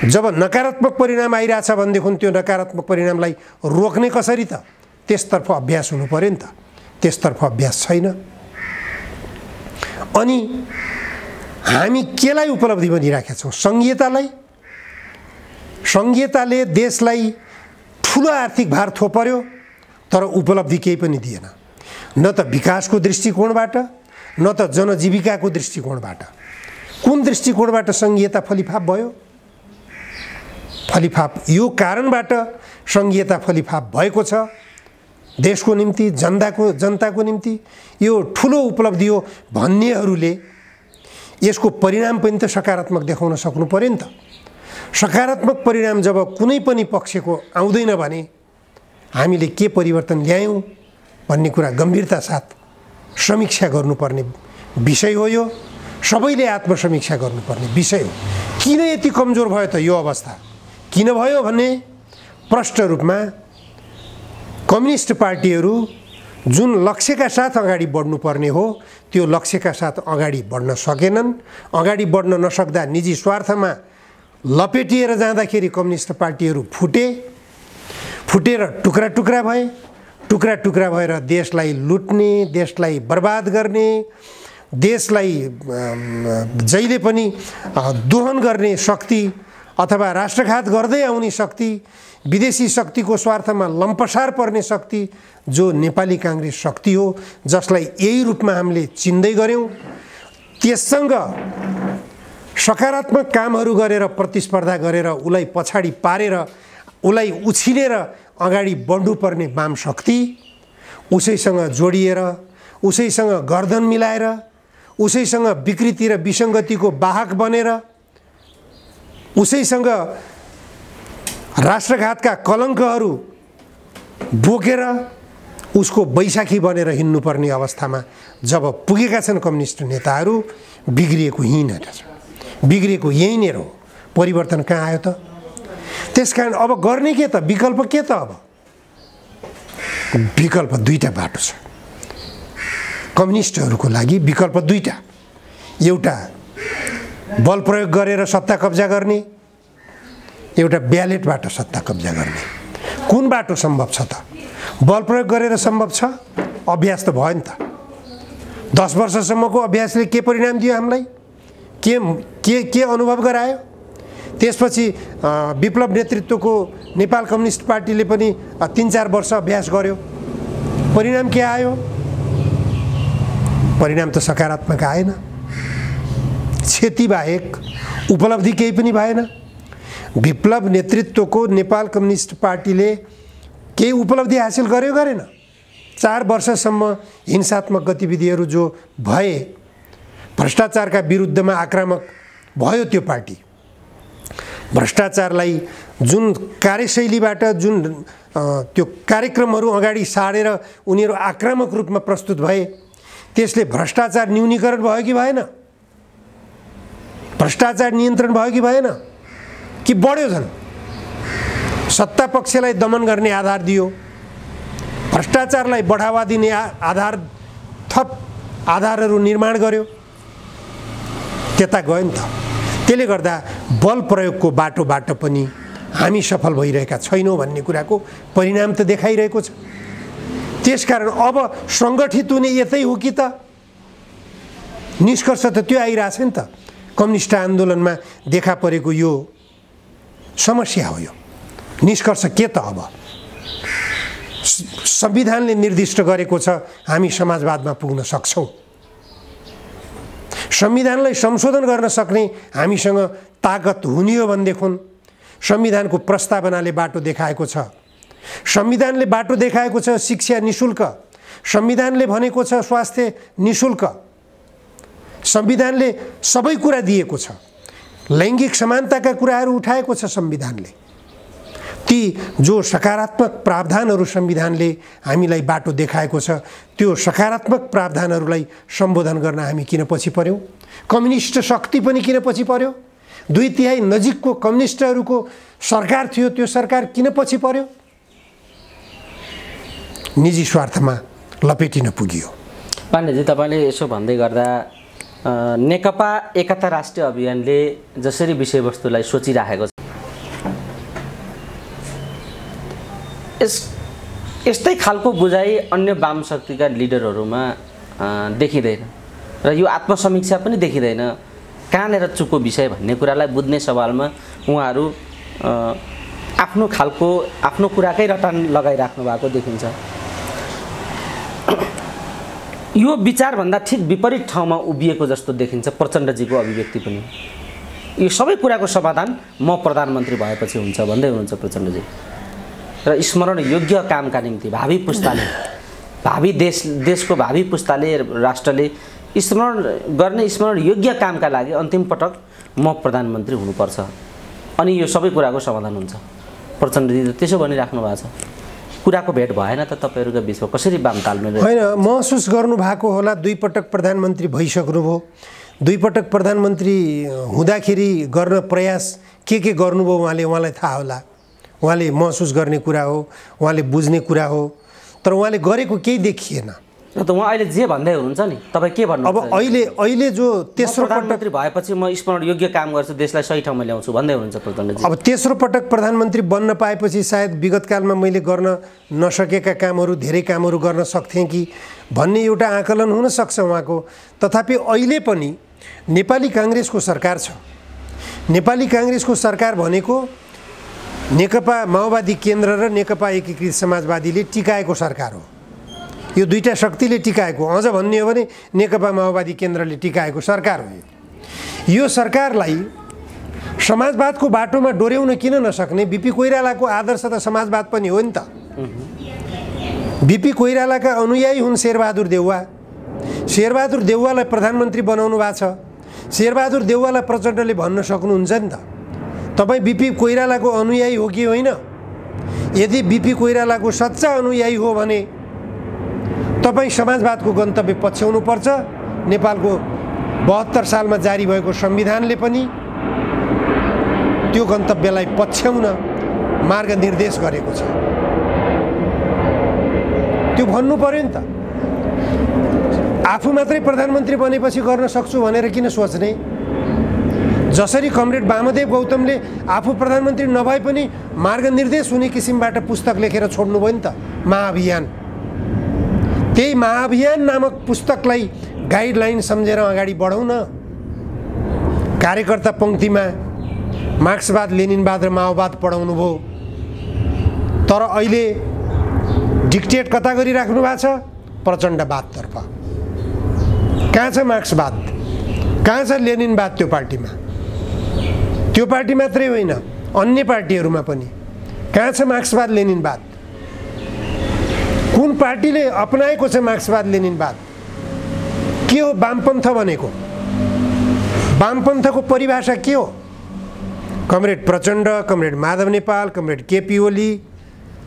जब नकारात्मक परिणाम आइरहेछ भनेदेखि त्यो नकारात्मक परिणामलाई रोक्ने कसरी त? त्यसतर्फ अभ्यास हुनु पर्यो नि त। त्यसतर्फ अभ्यास छैन। अनि हामी केलाई उपलब्धि भनिराखेका छौँ? सङ्घीयतालाई। सङ्घीयताले देशलाई ठुलो आर्थिक भार थोपर्यो तर उपलब्धि केही पनि दिएन, न त विकासको दृष्टिकोणबाट न त जनजीविकाको दृष्टिकोणबाट। कुन दृष्टिकोणबाट सङ्घीयता फलिफाप भयो? फलिफाप यो कारणबाट सङ्घीयता फलिफाप भएको छ देशको निम्ति, जनताको निम्ति यो ठुलो उपलब्धि हो भन्नेहरूले यसको परिणाम पनि त सकारात्मक देखाउन सक्नु पर्यो नि त। सकारात्मक परिणाम जब कुनै पनि पक्षको आउँदैन भने हामीले के परिवर्तन ल्यायौँ भन्ने कुरा गम्भीरता साथ समीक्षा गर्नुपर्ने विषय हो। यो सबैले आत्मसमीक्षा गर्नुपर्ने विषय हो। किन यति कमजोर भयो त यो अवस्था? किन भयो भने प्रष्ट रूपमा कम्युनिस्ट पार्टीहरू जुन लक्ष्यका साथ अगाडि बढ्नुपर्ने हो त्यो लक्ष्यका साथ अगाडि बढ्न सकेनन्। अगाडि बढ्न नसक्दा निजी स्वार्थमा लपेटिएर जाँदाखेरि कम्युनिस्ट पार्टीहरू फुटेर टुक्रा टुक्रा भए। टुक्रा टुक्रा भएर देशलाई लुट्ने, देशलाई बर्बाद गर्ने, देशलाई जहिले पनि दोहन गर्ने शक्ति अथवा राष्ट्रघात गर्दै आउने शक्ति, विदेशी शक्तिको स्वार्थमा लम्पसार पर्ने शक्ति जो नेपाली काङ्ग्रेस शक्ति हो, जसलाई यही रूपमा हामीले चिन्दै गऱ्यौँ, त्यससँग सकारात्मक कामहरू गरेर प्रतिस्पर्धा गरेर उसलाई पछाडि पारेर उसलाई उछिनेर अगाडि बढ्नुपर्ने वाम शक्ति उसैसँग जोडिएर, उसैसँग गर्दन मिलाएर, उसैसँग विकृति र विसङ्गतिको वाहक बनेर, उसैसँग राष्ट्रघातका कलङ्कहरू बोकेर उसको बैशाखी बनेर हिँड्नुपर्ने अवस्थामा जब पुगेका छन् कम्युनिस्ट नेताहरू, बिग्रिएको यहीँनिर छ, बिग्रिएको यहीँनिर हो। परिवर्तन कहाँ आयो त? त्यसकारण अब गर्ने के त? विकल्प के त? अब विकल्प दुईटा बाटो छ कम्युनिस्टहरूको लागि। विकल्प दुईटा, एउटा बल प्रयोग गरेर सत्ता कब्जा गर्ने, एउटा ब्यालेटबाट सत्ता कब्जा गर्ने। कुन बाटो सम्भव छ त? बल प्रयोग गरेर सम्भव छ? अभ्यास त भयो नि त। 10 वर्षसम्मको अभ्यासले के परिणाम दियो हामीलाई? के अनुभव गरायो? त्यसपछि विप्लव नेतृत्वको नेपाल कम्युनिस्ट पार्टीले पनि 3-4 वर्ष अभ्यास गर्यो। परिणाम के आयो? परिणाम त सकारात्मक आएन। क्षति बाहेक उपलब्धि केही पनि भएन। विप्लव नेतृत्वको नेपाल कम्युनिस्ट पार्टीले केही उपलब्धि हासिल गर्यो गरेन? 4 वर्षसम्म हिंसात्मक गतिविधिहरू जो भए, भ्रष्टाचारका विरुद्धमा आक्रामक भयो त्यो पार्टी। भ्रष्टाचारलाई जुन कार्यशैलीबाट जुन त्यो कार्यक्रमहरू अगाडि सारेर उनीहरू आक्रामक रूपमा प्रस्तुत भए, त्यसले भ्रष्टाचार न्यूनीकरण भयो कि भएन? भ्रष्टाचार नियन्त्रण भयो कि भएन? कि बढ्यो झन्? सत्ता पक्षलाई दमन गर्ने आधार दियो, भ्रष्टाचारलाई बढावा दिने आधार, थप आधारहरू निर्माण गर्यो, त्यता गयो नि त। त्यसले गर्दा बल प्रयोगको बाटोबाट पनि हामी सफल भइरहेका छैनौँ भन्ने कुराको परिणाम त देखाइरहेको छ। त्यसकारण अब सङ्गठित हुने यतै हो कि त? निष्कर्ष त त्यो आइरहेछ नि त। कम्युनिस्ट आन्दोलनमा देखा परेको यो समस्या हो। यो निष्कर्ष के त? अब संविधानले निर्दिष्ट गरेको छ हामी समाजवादमा पुग्न सक्छौँ। संविधानलाई संशोधन गर्न सक्ने हामीसँग ताकत हुने हो भनेदेखि संविधानको प्रस्तावनाले बाटो देखाएको छ। संविधानले बाटो देखाएको छ शिक्षा निशुल्क, संविधानले भनेको छ स्वास्थ्य निशुल्क, संविधानले सबै कुरा दिएको छ। लैङ्गिक समानताका कुराहरू उठाएको छ संविधानले। ती जो सकारात्मक प्रावधानहरू संविधानले हामीलाई बाटो देखाएको छ, त्यो सकारात्मक प्रावधानहरूलाई सम्बोधन गर्न हामी किन पछि पर्यौँ? कम्युनिस्ट शक्ति पनि किन पछि पर्यो? 2/3 नजिकको कम्युनिस्टहरूको सरकार थियो, त्यो सरकार किन पछि पर्यो? निजी स्वार्थमा लपेटिन पुग्यो। पाण्डेजी, तपाईँले यसो भन्दै गर्दा नेकपा एकता राष्ट्रिय अभियानले जसरी विषयवस्तुलाई सोचिराखेको छ, यस्तै खालको बुझाइ अन्य वाम शक्तिका लिडरहरूमा देखिँदैन र यो आत्मसमीक्षा पनि देखिँदैन। कहाँनिर चुको विषय भन्ने कुरालाई बुझ्ने सवालमा उहाँहरू आफ्नो कुराकै रटान लगाइराख्नु भएको देखिन्छ। यो विचारभन्दा ठिक विपरीत ठाउँमा उभिएको जस्तो देखिन्छ प्रचण्डजीको अभिव्यक्ति पनि। यो सबै कुराको समाधान म प्रधानमन्त्री भएपछि हुन्छ भन्दै हुनुहुन्छ प्रचण्डजी। र स्मरण योग्य कामका निम्ति भावी पुस्ताले, देशको भावी पुस्ताले, राष्ट्रले स्मरण योग्य कामका लागि अन्तिम पटक म प्रधानमन्त्री हुनुपर्छ अनि यो सबै कुराको समाधान हुन्छ। प्रचण्डजी त त्यसो भनिराख्नु भएको छ। कुराको भेट भएन त तपाईँहरूका बिचमा? कसरी वाम तालमेल? होइन, महसुस गर्नुभएको होला 2 पटक प्रधानमन्त्री भइसक्नुभयो। 2 पटक प्रधानमन्त्री हुँदाखेरि गर्न प्रयास के गर्नुभयो उहाँलाई थाहा होला। उहाँले महसुस गर्ने कुरा हो, उहाँले बुझ्ने कुरा हो, तर उहाँले गरेको केही देखिएन। र त उहाँ अहिले जे भन्दै हुनुहुन्छ नि, तपाईँ के भन्नु? अब अहिले जो तेस्रो प्रधानमन्त्री भएपछि म स्मरण योग्य काम गर्छु, देशलाई सही ठाउँमा ल्याउँछु भन्दै हुनुहुन्छ प्रचण्डजी। अब तेस्रो पटक प्रधानमन्त्री बन्न पाएपछि सायद विगतकालमा मैले गर्न नसकेका कामहरू, धेरै कामहरू गर्न सक्थेँ कि भन्ने एउटा आकलन हुनसक्छ उहाँको। तथापि अहिले पनि नेपाली काङ्ग्रेसको सरकार छ। नेपाली काङ्ग्रेसको सरकार भनेको नेकपा माओवादी केन्द्र र नेकपा एकीकृत समाजवादीले टिकाएको सरकार हो। यो दुईटा शक्तिले टिकाएको, अझ भन्ने हो भने नेकपा माओवादी केन्द्रले टिकाएको सरकार हो। यो सरकारलाई समाजवादको बाटोमा डोर्याउन किन नसक्ने? बिपी कोइरालाको आदर्श त समाजवाद पनि हो नि त। बिपी कोइरालाका अनुयायी हुन् शेरबहादुर देउवा। शेरबहादुर देउवालाई प्रधानमन्त्री बनाउनु भएको छ। शेरबहादुर देउवालाई प्रचण्डले भन्न सक्नुहुन्छ नि त, तपाईँ बिपी कोइरालाको अनुयायी हो कि होइन? यदि बिपी कोइरालाको सच्चा अनुयायी हो भने तपाईँ समाजवादको गन्तव्य पछ्याउनुपर्छ। नेपालको 72 सालमा जारी भएको संविधानले पनि त्यो गन्तव्यलाई पछ्याउन मार्ग निर्देश गरेको छ। त्यो भन्नु पर्यो नि त। आफू मात्रै प्रधानमन्त्री बनेपछि गर्न सक्छु भनेर किन सोच्ने? जसरी कमरेड वामदेव गौतमले आफू प्रधानमन्त्री नभए पनि मार्गनिर्देश हुने किसिमबाट पुस्तक लेखेर छोड्नुभयो नि त महाअभियान। त्यही महाअभियान नामक पुस्तकलाई गाइडलाइन सम्झेर अगाडि बढाउँ न। कार्यकर्ता पङ्क्तिमा मार्क्सवाद लेनिनवाद र माओवाद पढाउनु भयो, तर अहिले डिक्टेट कता गरिराख्नु भएको छ? प्रचण्डवादतर्फ। कहाँ छ मार्क्सवाद, कहाँ छ लेनिनवाद? त्यो पार्टीमा, त्यो पार्टी मात्रै होइन अन्य पार्टीहरूमा पनि कहाँ छ मार्क्सवाद लेनिनवाद? कुन पार्टीले अपनाएको छ मार्क्सवाद लेनिनवाद? के हो वामपन्थ भनेको? वामपन्थको परिभाषा के हो? Comrade Prachanda, comrade Madhav Nepal, comrade KP Oli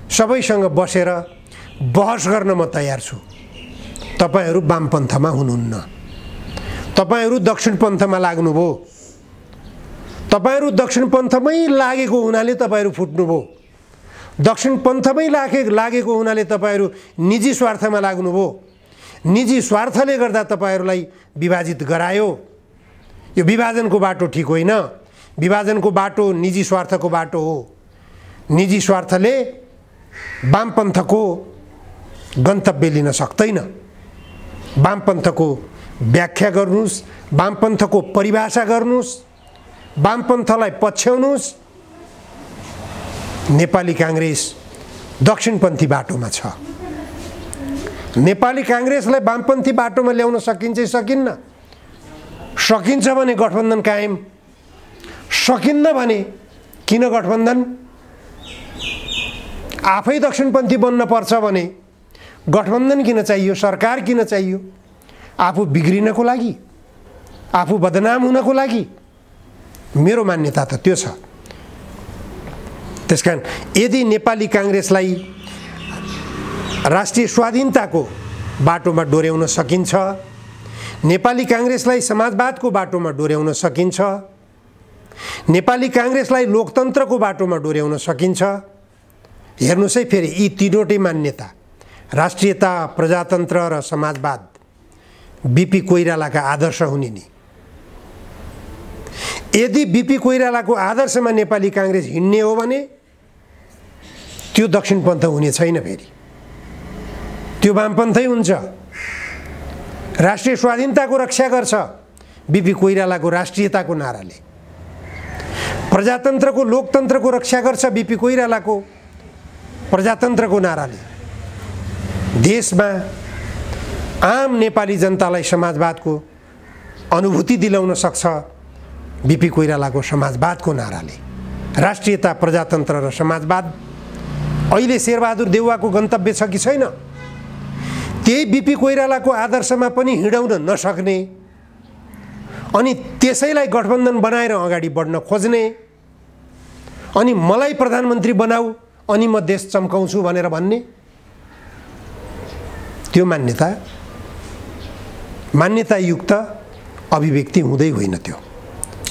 सबैसँग बसेर बहस गर्न म तयार छु। तपाईहरू वामपन्थमा हुनुहुन्न, तपाईहरू दक्षिणपन्थमा लाग्नुभयो। तपाईहरू दक्षिणपन्थमै लागेको हुनाले तपाईहरू फुट्नुभयो। दक्षिणपन्थमै लागेको हुनाले तपाईहरू निजी स्वार्थमा लाग्नुभयो। निजी स्वार्थले गर्दा तपाईहरूलाई विभाजित गरायो। यो विभाजनको बाटो ठिक होइन। विभाजनको बाटो निजी स्वार्थको बाटो हो। निजी स्वार्थले वामपन्थको गन्तव्य लिन सक्दैन। वामपन्थको व्याख्या गर्नुस्, वामपन्थको परिभाषा गर्नुस्, वामपन्थलाई पछ्याउनुस्। नेपाली काङ्ग्रेस दक्षिणपन्थी बाटोमा छ। नेपाली काङ्ग्रेसलाई वामपन्थी बाटोमा ल्याउन सकिन्छ सकिन्न? सकिन्छ भने गठबन्धन कायम, सकिन्न भने किन गठबन्धन? आफै दक्षिणपन्थी बन्न पर्छ भने गठबन्धन किन चाहियो? सरकार किन चाहियो? आफू बिग्रिनको लागि, आफू बदनाम हुनको लागि? मेरो मान्यता त त्यो छ। त्यसकारण यदि नेपाली काङ्ग्रेसलाई राष्ट्रिय स्वाधीनताको बाटोमा डोर्याउन सकिन्छ, नेपाली काङ्ग्रेसलाई समाजवादको बाटोमा डोर्याउन सकिन्छ, नेपाली काङ्ग्रेसलाई लोकतन्त्रको बाटोमा डोर्याउन सकिन्छ, हेर्नुस् है फेरि यी तीनवटै मान्यता राष्ट्रियता, प्रजातन्त्र र समाजवाद बीपी कोइरालाका आदर्श हुने नि। यदि बीपी कोइरालाको आदर्शमा नेपाली काङ्ग्रेस हिँड्ने हो भने त्यो दक्षिणपन्थ हुने छैन, फेरि त्यो वामपन्थै हुन्छ। राष्ट्रिय स्वाधीनताको रक्षा गर्छ बीपी कोइरालाको राष्ट्रियताको नाराले। प्रजातन्त्रको लोकतन्त्रको रक्षा गर्छ बीपी कोइरालाको प्रजातन्त्रको नाराले। देशमा आम नेपाली जनतालाई समाजवादको अनुभूति दिलाउन सक्छ बीपी कोइरालाको समाजवादको नाराले। राष्ट्रियता, प्रजातन्त्र र समाजवाद अहिले शेरबहादुर देउवाको गन्तव्य छ कि छैन? त्यही बीपी कोइरालाको आदर्शमा पनि हिँडाउन नसक्ने अनि त्यसैलाई गठबन्धन बनाएर अगाडि बढ्न खोज्ने अनि मलाई प्रधानमन्त्री बनाऊ अनि म देश चम्काउँछु भनेर भन्ने, त्यो मान्यतायुक्त अभिव्यक्ति हुँदै होइन त्यो।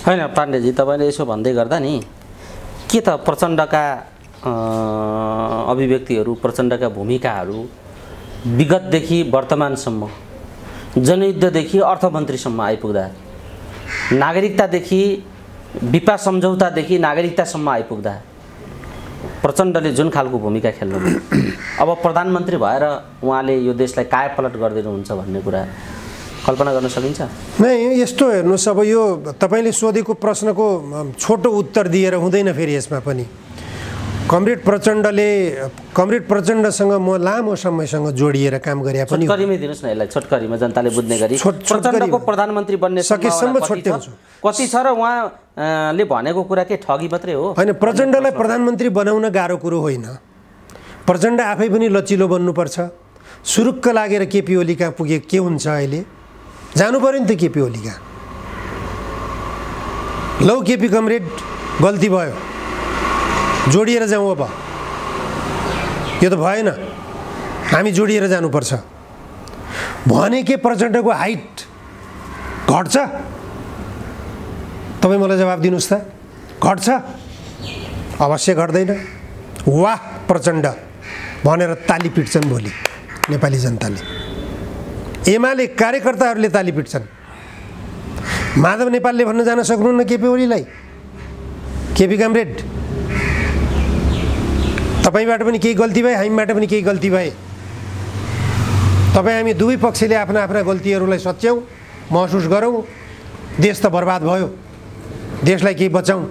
होइन पाण्डेजी, तपाईँले यसो भन्दै गर्दा नि के त प्रचण्डका अभिव्यक्तिहरू, प्रचण्डका भूमिकाहरू विगतदेखि वर्तमानसम्म, जनयुद्धदेखि अर्थमन्त्रीसम्म आइपुग्दा, नागरिकतादेखि विपा सम्झौतादेखि नागरिकतासम्म आइपुग्दा प्रचण्डले जुन खालको भूमिका खेल्नु, अब प्रधानमन्त्री भएर उहाँले यो देशलाई कायापलट गरिदिनुहुन्छ भन्ने कुरा कल्पना गर्न सकिन्छ? नै यस्तो हेर्नुहोस्, अब यो तपाईँले सोधेको प्रश्नको छोटो उत्तर दिएर हुँदैन। फेरि यसमा पनि कमरेड प्रचण्डसँग म लामो समयसँग जोडिएर काम गरे पनि। छोटकरीमै दिनुहोस् न यसलाई, छोटकरीमा जनताले बुझ्ने गरी। प्रचण्डको प्रधानमन्त्री बन्ने सकेसम्म छोट्याउँछु। कति छ र उहाँले भनेको कुरा के ठगी मात्रै हो? होइन, प्रचण्डलाई प्रधानमन्त्री बनाउन गाह्रो कुरो होइन। प्रचण्ड आफै पनि लचिलो बन्नुपर्छ। सुरुक्क लागेर केपी ओली कहाँ पुगे के हुन्छ? अहिले जानु पर्यो नि त केपी ओली कहाँ। लौ केपी कमरेड गल्ती भयो, जोडिएर जाउँ। अब यो त भएन, हामी जोडिएर जानुपर्छ भने के प्रचण्डको हाइट घट्छ? तपाईँ मलाई जवाब दिनुहोस् त, घट्छ? अवश्य घट्दैन। वाह प्रचण्ड भनेर ताली पिट्छन् भोलि नेपाली जनताले। एमाले कार्यकर्ताहरूले ताली पिट्छन्, माधव नेपालले भन्न जान सक्नुहुन्न केपी ओलीलाई, केपी कमरेड तपाईँबाट पनि केही गल्ती भए, हामीबाट पनि केही गल्ती भए, तपाईँ हामी दुवै पक्षले आफ्ना आफ्ना गल्तीहरूलाई सच्याउँ, महसुस गरौँ। देश त बर्बाद भयो, देशलाई केही बचाउँ।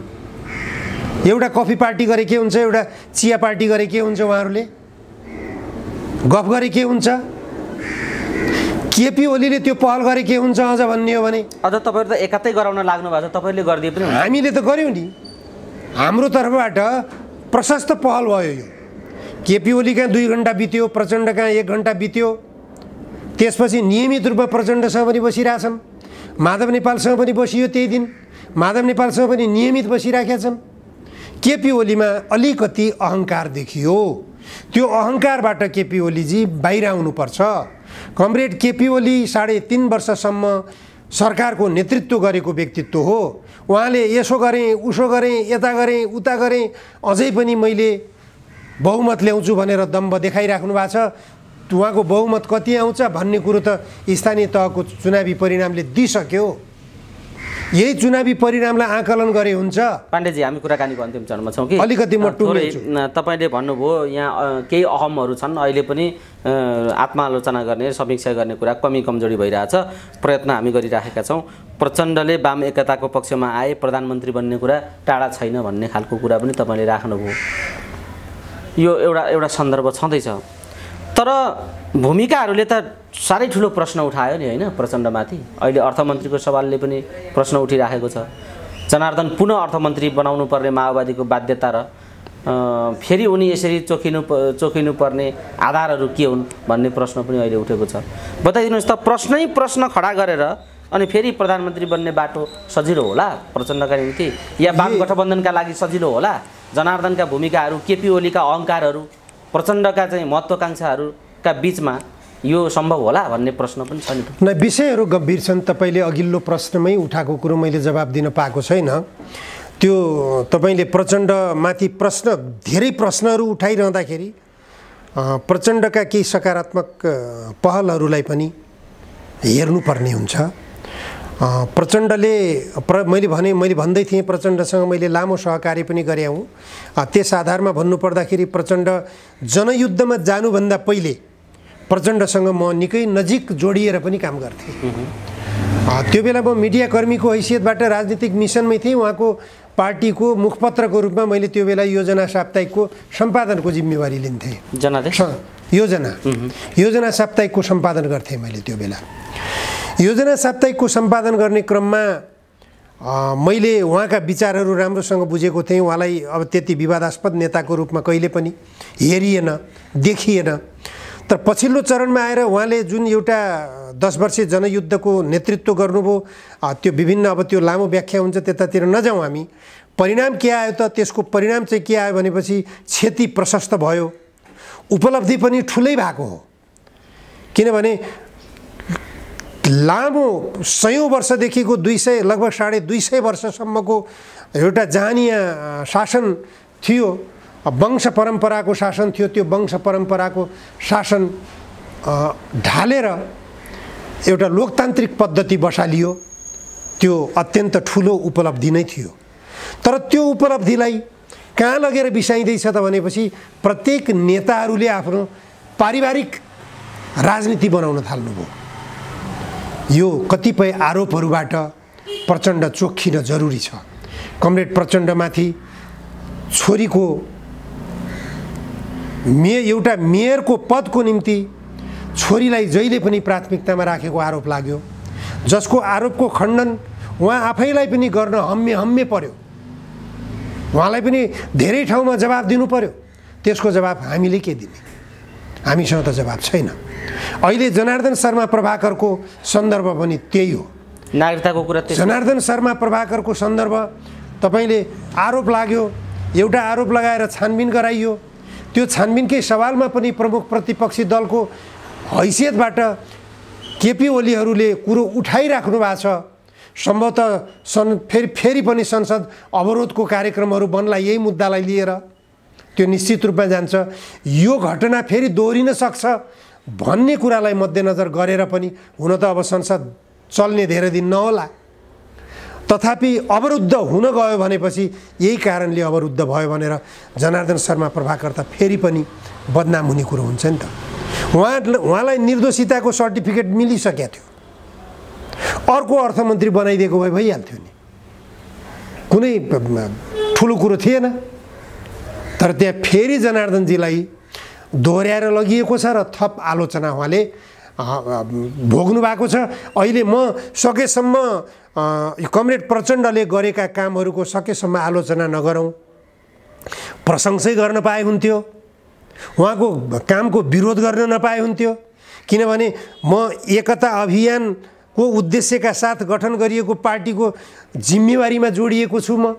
एउटा कफी पार्टी गरे के हुन्छ, एउटा चिया पार्टी गरे के हुन्छ, उहाँहरूले गफ गरे के हुन्छ, केपी ओलीले त्यो पहल गरे के हुन्छ अझ भन्ने हो भने। अझ तपाईँहरू त एकातै गराउन लाग्नु भएको छ, तपाईँहरूले गरिदिए पनि हामीले त गऱ्यौँ नि, हाम्रो तर्फबाट प्रशस्त पहल भयो। यो केपी ओली कहाँ 2 घन्टा बित्यो, प्रचण्ड कहाँ 1 घन्टा बित्यो, त्यसपछि नियमित रूपमा प्रचण्डसँग पनि बसिरहेछन्, माधव नेपालसँग पनि बसियो त्यही दिन, माधव नेपालसँग पनि नियमित बसिराखेका छन्। केपी ओलीमा अलिकति अहङ्कार देखियो, त्यो अहङ्कारबाट केपी ओलीजी बाहिर आउनुपर्छ। कमरेड केपी ओली 3.5 वर्षसम्म सरकारको नेतृत्व गरेको व्यक्तित्व हो। उहाँले यसो गरेँ, उसो गरेँ, यता गरेँ, उता गरेँ, अझै पनि मैले बहुमत ल्याउँछु भनेर दम्भ देखाइराख्नु भएको छ। उहाँको बहुमत कति आउँछ भन्ने कुरो त स्थानीय तहको चुनावी परिणामले दिइसक्यो। यही चुनावी परिणामलाई आकलन गरे हुन्छ। पाण्डेजी, हामी कुराकानीको अन्तिम चरणमा छौँ कि अलिकति म टुङ्ग्याउँछु। तपाईँले भन्नुभयो यहाँ केही अहमहरू छन्, अहिले पनि आत्मालोचना गर्ने, समीक्षा गर्ने कुरा कमी कमजोरी भइरहेछ, प्रयत्न हामी गरिराखेका छौँ। प्रचण्डले वाम एकताको पक्षमा आए, प्रधानमन्त्री बन्ने कुरा टाढा छैन भन्ने खालको कुरा पनि तपाईँले राख्नुभयो। यो एउटा सन्दर्भ छँदैछ, तर भूमिकाहरूले त साह्रै ठुलो प्रश्न उठायो नि होइन प्रचण्डमाथि। अहिले अर्थमन्त्रीको सवालले पनि प्रश्न उठिराखेको छ। जनार्दन पुनः अर्थमन्त्री बनाउनु पर्ने माओवादीको बाध्यता र फेरि उनी यसरी चोखिनु पर्ने आधारहरू के हुन् भन्ने प्रश्न पनि अहिले उठेको छ। बताइदिनुहोस् त, प्रश्न खडा गरेर अनि फेरि प्रधानमन्त्री बन्ने बाटो सजिलो होला प्रचण्डका निम्ति, या वाम गठबन्धनका लागि सजिलो होला? जनार्दनका भूमिकाहरू, केपी ओलीका अहङ्कारहरू, प्रचण्डका चाहिँ महत्त्वाकांक्षाहरूका बिचमा यो सम्भव होला भन्ने प्रश्न पनि छ नि। विषयहरू गम्भीर छन्। तपाईँले अघिल्लो प्रश्नमै उठाएको कुरो मैले जवाब दिन पाएको छैन। त्यो तपाईँले प्रचण्डमाथि धेरै प्रश्नहरू उठाइरहँदाखेरि प्रचण्डका केही सकारात्मक पहलहरूलाई पनि हेर्नुपर्ने हुन्छ। प्रचण्डले मैले भन्दै थिएँ, प्रचण्डसँग मैले लामो सहकार्य पनि गरे हुँ। त्यस आधारमा भन्नुपर्दाखेरि प्रचण्ड जनयुद्धमा जानुभन्दा पहिले प्रचण्डसँग म निकै नजिक जोडिएर पनि काम गर्थेँ। त्यो बेला म मिडियाकर्मीको हैसियतबाट राजनीतिक मिसनमै थिएँ। उहाँको पार्टीको मुखपत्रको रूपमा मैले त्यो बेला योजना साप्ताहिकको सम्पादनको जिम्मेवारी लिन्थेँ। योजना साप्ताहिकको सम्पादन गर्थेँ मैले त्यो बेला। योजना साप्ताहिकको सम्पादन गर्ने क्रममा मैले उहाँका विचारहरू राम्रोसँग बुझेको थिएँ। उहाँलाई अब त्यति विवादास्पद नेताको रूपमा कहिले पनि हेरिएन, देखिएन। तर पछिल्लो चरणमा आएर उहाँले जुन एउटा 10 वर्षीय जनयुद्धको नेतृत्व गर्नुभयो, त्यो विभिन्न, अब त्यो लामो व्याख्या हुन्छ, त्यतातिर नजाउँ हामी। परिणाम के आयो त? त्यसको परिणाम चाहिँ के आयो भनेपछि क्षति प्रशस्त भयो, उपलब्धि पनि ठुलै भएको हो। किनभने लामो 100 वर्षदेखिको 200 लगभग 250 वर्षसम्मको एउटा जहानिया शासन थियो, वंश परम्पराको शासन थियो। त्यो वंश परम्पराको शासन ढालेर एउटा लोकतान्त्रिक पद्धति बसालियो। त्यो अत्यन्त ठुलो उपलब्धि नै थियो। तर त्यो उपलब्धिलाई कहाँ लगेर बिसाइँदैछ त भनेपछि प्रत्येक नेताहरूले आफ्नो पारिवारिक राजनीति बनाउन थाल्नुभयो। यो कतिपय आरोपहरूबाट प्रचण्ड चोखिन जरुरी छ। कमरेड प्रचण्डमाथि छोरीको एउटा मेयरको पदको निम्ति छोरीलाई जहिले पनि प्राथमिकतामा राखेको आरोप लाग्यो, जसको आरोपको खण्डन उहाँ आफैलाई पनि गर्न हम्मे पर्यो। उहाँलाई पनि धेरै ठाउँमा जवाब दिनु पर्यो। त्यसको जवाब हामीले के दिने? हामीसँग त जवाब छैन। अहिले जनार्दन शर्मा प्रभाकरको सन्दर्भ पनि त्यही हो। नागरिकताको कुरा जनार्दन शर्मा प्रभाकरको सन्दर्भ तपाईँले आरोप लाग्यो, एउटा आरोप लगाएर छानबिन गराइयो। त्यो छानबिनकै सवालमा पनि प्रमुख प्रतिपक्षी दलको हैसियतबाट केपी ओलीहरूले कुरो उठाइराख्नु भएको छ। सम्भवतः फेरि पनि संसद अवरोधको कार्यक्रमहरू बन्ला यही मुद्दालाई लिएर। त्यो निश्चित रूपमा जान्छ। यो घटना फेरि दोहोरिन सक्छ भन्ने कुरालाई मध्यनजर गरेर पनि हुन त अब संसद चल्ने धेरै दिन नहोला। तथापि अवरुद्ध हुन गयो भनेपछि यही कारणले अवरुद्ध भयो भनेर जनार्दन शर्मा प्रभाकर त फेरि पनि बदनाम हुने कुरो हुन्छ नि त। उहाँलाई निर्दोषिताको सर्टिफिकेट मिलिसकेको थियो, अर्को अर्थमन्त्री बनाइदिएको भए भइहाल्थ्यो नि, कुनै ठुलो कुरो थिएन। तर त्यहाँ फेरि जनार्दनजीलाई दोहोऱ्याएर लगिएको छ र थप आलोचना उहाँले भोग्नु भएको छ। अहिले म सकेसम्म कमरेड प्रचण्डले गरेका कामहरूको सकेसम्म आलोचना नगरौँ, प्रशंसै गर्न पाए हुन्थ्यो, उहाँको कामको विरोध गर्न नपाए हुन्थ्यो। किनभने म एकता अभियानको उद्देश्यका साथ गठन गरिएको पार्टीको जिम्मेवारीमा जोडिएको छु म।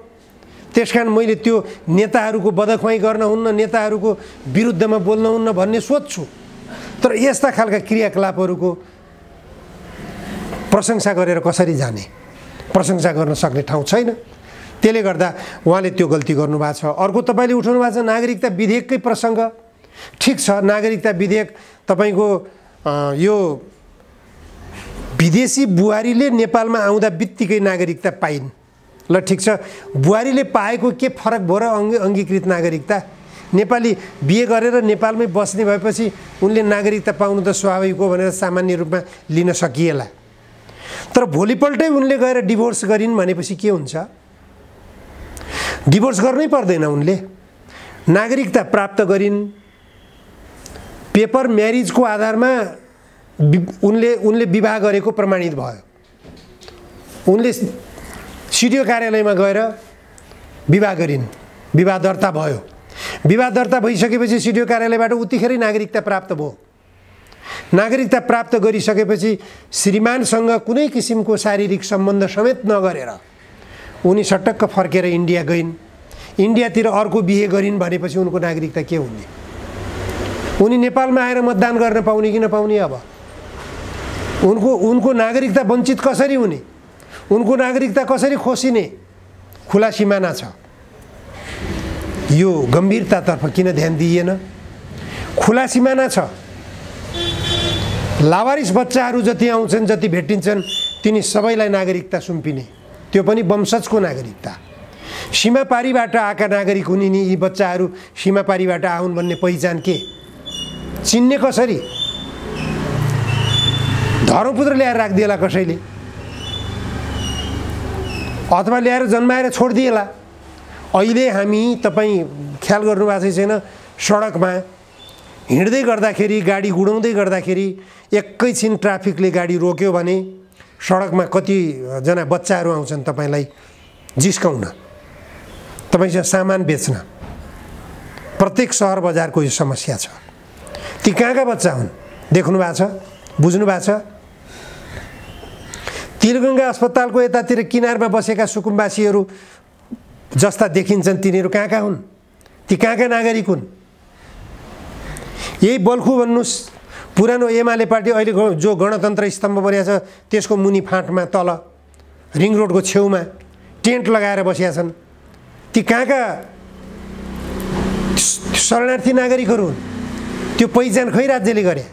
त्यसकारण मैले त्यो नेताहरूको बदखुवाई गर्न हुन्न, नेताहरूको विरुद्धमा बोल्न हुन्न भन्ने सोच्छु। तर यस्ता खालका क्रियाकलापहरूको प्रशंसा गरेर कसरी जाने, प्रशंसा गर्न सक्ने ठाउँ छैन। त्यसले गर्दा उहाँले त्यो गल्ती गर्नुभएको छ। अर्को तपाईँले उठाउनु भएको छ नागरिकता विधेयककै प्रसङ्ग। ठिक छ, नागरिकता विधेयक तपाईँको यो विदेशी बुहारीले नेपालमा आउँदा बित्तिकै नागरिकता पाइन्, ल ठिक छ, बुहारीले पाएको के फरक भयो र अङ्गीकृत नागरिकता? नेपाली बिहे गरेर नेपालमै बस्ने भएपछि उनले नागरिकता पाउनु त स्वाभाविक हो भनेर सामान्य रूपमा लिन सकिएला। तर भोलिपल्टै उनले गएर डिभोर्स गरिन् भनेपछि के हुन्छ? डिभोर्स गर्नै पर्दैन, उनले नागरिकता प्राप्त गरिन्। पेपर म्यारिजको आधारमा उनले विवाह गरेको प्रमाणित भयो। उनले सिडिओ कार्यालयमा गएर विवाह गरिन्, विवाह दर्ता भयो। विवाह दर्ता भइसकेपछि सिडिओ कार्यालयबाट उतिखेरै नागरिकता प्राप्त भयो। नागरिकता प्राप्त गरिसकेपछि श्रीमानसँग कुनै किसिमको शारीरिक सम्बन्ध समेत नगरेर उनी सटक्क फर्केर इन्डिया गइन्। इन्डियातिर अर्को बिहे गरिन् भनेपछि उनको नागरिकता के हुने? उनी नेपालमा आएर मतदान गर्न पाउने कि नपाउने? अब उनको नागरिकता वञ्चित कसरी हुने? उनको नागरिकता कसरी खोसिने? खुला सिमाना छ। यो गम्भीरतातर्फ किन ध्यान दिइएन? खुला सिमाना छ। लावारिस बच्चाहरू जति आउँछन्, जति भेटिन्छन्, तिनी सबैलाई नागरिकता सुम्पिने, त्यो पनि वंशजको नागरिकता। सीमापारीबाट आएका नागरिक हुने नि यी बच्चाहरू सीमापारीबाट आउन् भन्ने पहिचान के? चिन्ने कसरी? धर्मपुत्र ल्याएर राखिदिएला कसैले, अथवा ल्याएर जन्माएर छोडिदिएला। अहिले हामी तपाईँ ख्याल गर्नुभएको छैन, सडकमा हिँड्दै गर्दाखेरि, गाडी गुडाउँदै गर्दाखेरि एकैछिन ट्राफिकले गाडी रोक्यो भने सडकमा कतिजना बच्चाहरू आउँछन् तपाईँलाई जिस्काउन, तपाईँसँग सामान बेच्न। प्रत्येक सहर बजारको यो समस्या छ। ती कहाँका बच्चा हुन्? देख्नु भएको छ, बुझ्नु भएको छ? तिलगङ्गा अस्पतालको यतातिर किनारमा बसेका सुकुम्बासीहरू जस्ता देखिन्छन्, तिनीहरू कहाँका हुन्? ती कहाँका नागरिक हुन्? यही बल्खु भन्नुहोस्, पुरानो एमाले पार्टी अहिले जो गणतन्त्र स्तम्भ बनिएको छ त्यसको मुनि फाँटमा तल रिङ रोडको छेउमा टेन्ट लगाएर बसेका छन्। ती कहाँका शरणार्थी नागरिकहरू हुन्? त्यो पहिचान खै राज्यले गरे?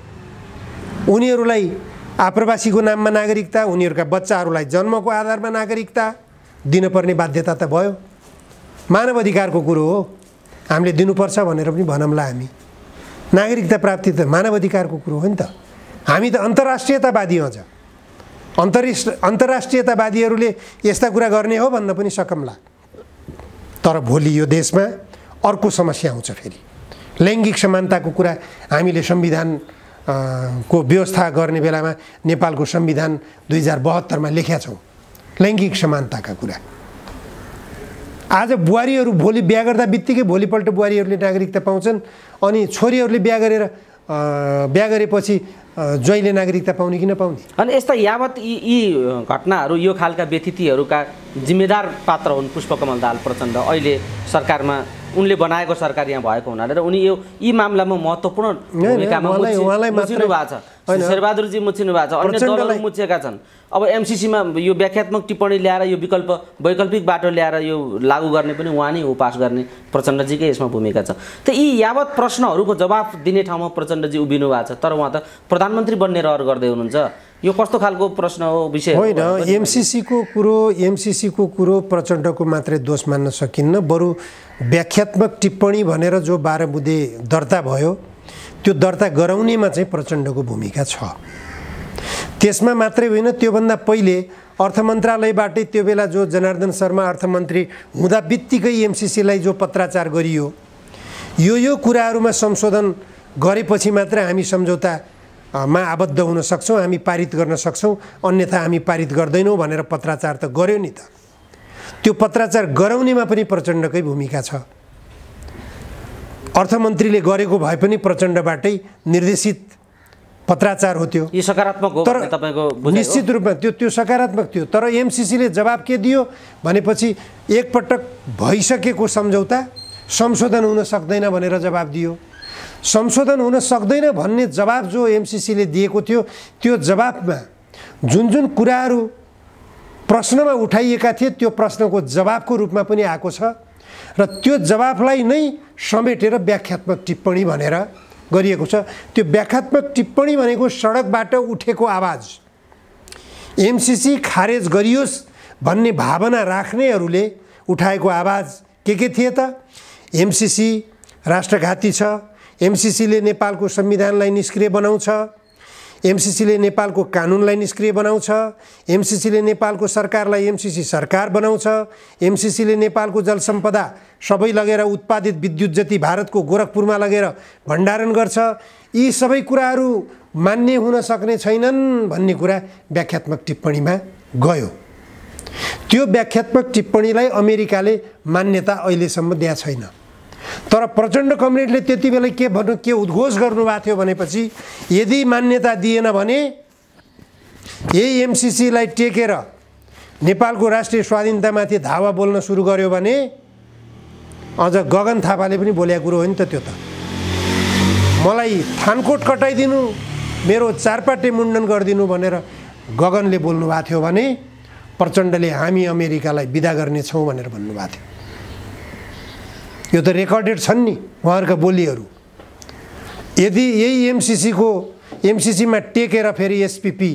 उनीहरूलाई आप्रवासीको नाममा नागरिकता, उनीहरूका बच्चाहरूलाई जन्मको आधारमा नागरिकता दिनुपर्ने बाध्यता त भयो। मानव अधिकारको कुरो हो, हामीले दिनुपर्छ भनेर पनि भनौँला। हामी नागरिकता प्राप्ति त मानव अधिकारको कुरो हो नि त। हामी त अन्तर्राष्ट्रियतावादी अझ अन्तर्राष्ट्रियतावादीहरूले यस्ता कुरा गर्ने हो भन्न पनि सकौँला। तर भोलि यो देशमा अर्को समस्या आउँछ फेरि। लैङ्गिक समानताको कुरा हामीले संविधान को व्यवस्था गर्ने बेलामा नेपालको संविधान 2072 लेखेका छौँ लैङ्गिक समानताका कुरा। आज बुहारीहरू भोलि बिहा गर्दा बित्तिकै भोलिपल्ट बुहारीहरूले नागरिकता पाउँछन्, अनि छोरीहरूले बिहा गरेपछि ज्वाइँले नागरिकता पाउने कि नपाउने? अनि यस्ता यावत यी घटनाहरू, यो खालका व्यतिथिहरूका जिम्मेदार पात्र हुन् पुष्पकमल दाहाल प्रचण्ड। अहिले सरकारमा उनले बनाएको सरकार यहाँ भएको हुनाले र उनी यी मामलामा महत्त्वपूर्ण भूमिकामा मुचिनु भएको छ। शेरबहादुरजी मुछिनु भएको छ, अन्य दलहरू मुछिएका छन्। अब एमसीसीमा यो व्याख्यात्मक टिप्पणी ल्याएर यो वैकल्पिक बाटो ल्याएर यो लागू गर्ने पनि उहाँ नै हो, पास गर्ने प्रचण्डजीकै यसमा भूमिका छ। त यी यावत प्रश्नहरूको जवाफ दिने ठाउँमा प्रचण्डजी उभिनु भएको छ, तर उहाँ त प्रधानमन्त्री बन्ने रहर गर्दै हुनुहुन्छ। यो कस्तो खालको प्रश्न हो, विषय होइन? एमसीसीको कुरो प्रचण्डको मात्रै दोष मान्न सकिन्न, बरु व्याख्यात्मक टिप्पणी भनेर जो 12 बुँदे दर्ता भयो त्यो दर्ता गराउनेमा चाहिँ प्रचण्डको भूमिका छ। त्यसमा मात्रै होइन, त्योभन्दा पहिले अर्थ मन्त्रालयबाटै त्यो बेला जो जनार्दन शर्मा अर्थमन्त्री हुँदा बित्तिकै एमसीसीलाई जो पत्राचार गरियो, यो कुराहरूमा संशोधन गरेपछि मात्रै हामी सम्झौतामा आबद्ध हुन सक्छौँ, हामी पारित गर्न सक्छौँ, अन्यथा हामी पारित गर्दैनौँ भनेर पत्राचार त गर्यो नि त। त्यो पत्राचार गराउनेमा पनि प्रचण्डकै भूमिका छ। अर्थमन्त्रीले गरेको भए पनि प्रचण्डबाटै निर्देशित पत्राचार हो त्यो। यो सकारात्मक हो भन्ने तपाईको बुझाइ हो? निश्चित रूपमा त्यो सकारात्मक थियो। तर एमसीसीले जवाब के दियो भनेपछि एकपटक भइसकेको सम्झौता संशोधन हुन सक्दैन भनेर जवाब दियो। संशोधन हुन सक्दैन भन्ने जवाब जो एमसीसीले दिएको थियो, त्यो जवाबमा जुन कुराहरू प्रश्नमा उठाइएका थिए त्यो प्रश्नको जवाबको रूपमा पनि आएको छ र त्यो जवाफलाई नै समेटेर व्याख्यात्मक टिप्पणी भनेर गरिएको छ। त्यो व्याख्यात्मक टिप्पणी भनेको सडकबाट उठेको आवाज, एमसीसी खारेज गरियोस् भन्ने भावना राख्नेहरूले उठाएको आवाज के थिए त? एमसीसी राष्ट्रघाती छ, एमसीसीले नेपालको संविधानलाई निष्क्रिय बनाउँछ, एमसीसीले नेपालको कानुनलाई निष्क्रिय बनाउँछ, एमसीसीले नेपालको सरकारलाई एमसीसी सरकार बनाउँछ, एमसीसीले नेपालको जलसम्पदा सबै लगेर उत्पादित विद्युत जति भारतको गोरखपुरमा लगेर भण्डारण गर्छ। यी सबै कुराहरू मान्य हुन सक्ने छैनन् भन्ने कुरा व्याख्यात्मक टिप्पणीमा गयो। त्यो व्याख्यात्मक टिप्पणीलाई अमेरिकाले मान्यता अहिलेसम्म दिएको छैन। तर प्रचण्ड कमरेडले त्यति बेला के उद्घोष गर्नुभएको थियो भनेपछि यदि मान्यता दिएन भने यही एमसीसीलाई टेकेर नेपालको राष्ट्रिय स्वाधीनतामाथि धावा बोल्न सुरु गर्यो भने अझ गगन थापाले पनि बोलेको कुरो हो नि त। त्यो त मलाई थानकोट कटाइदिनु, मेरो चारपाटे मुण्डन गरिदिनु भनेर गगनले बोल्नुभएको थियो भने प्रचण्डले हामी अमेरिकालाई बिदा गर्नेछौँ भनेर भन्नुभएको थियो। यो त रेकर्डेड छन् नि उहाँहरूका बोलीहरू। यदि यही एमसीसीमा टेकेर फेरि एसपीपी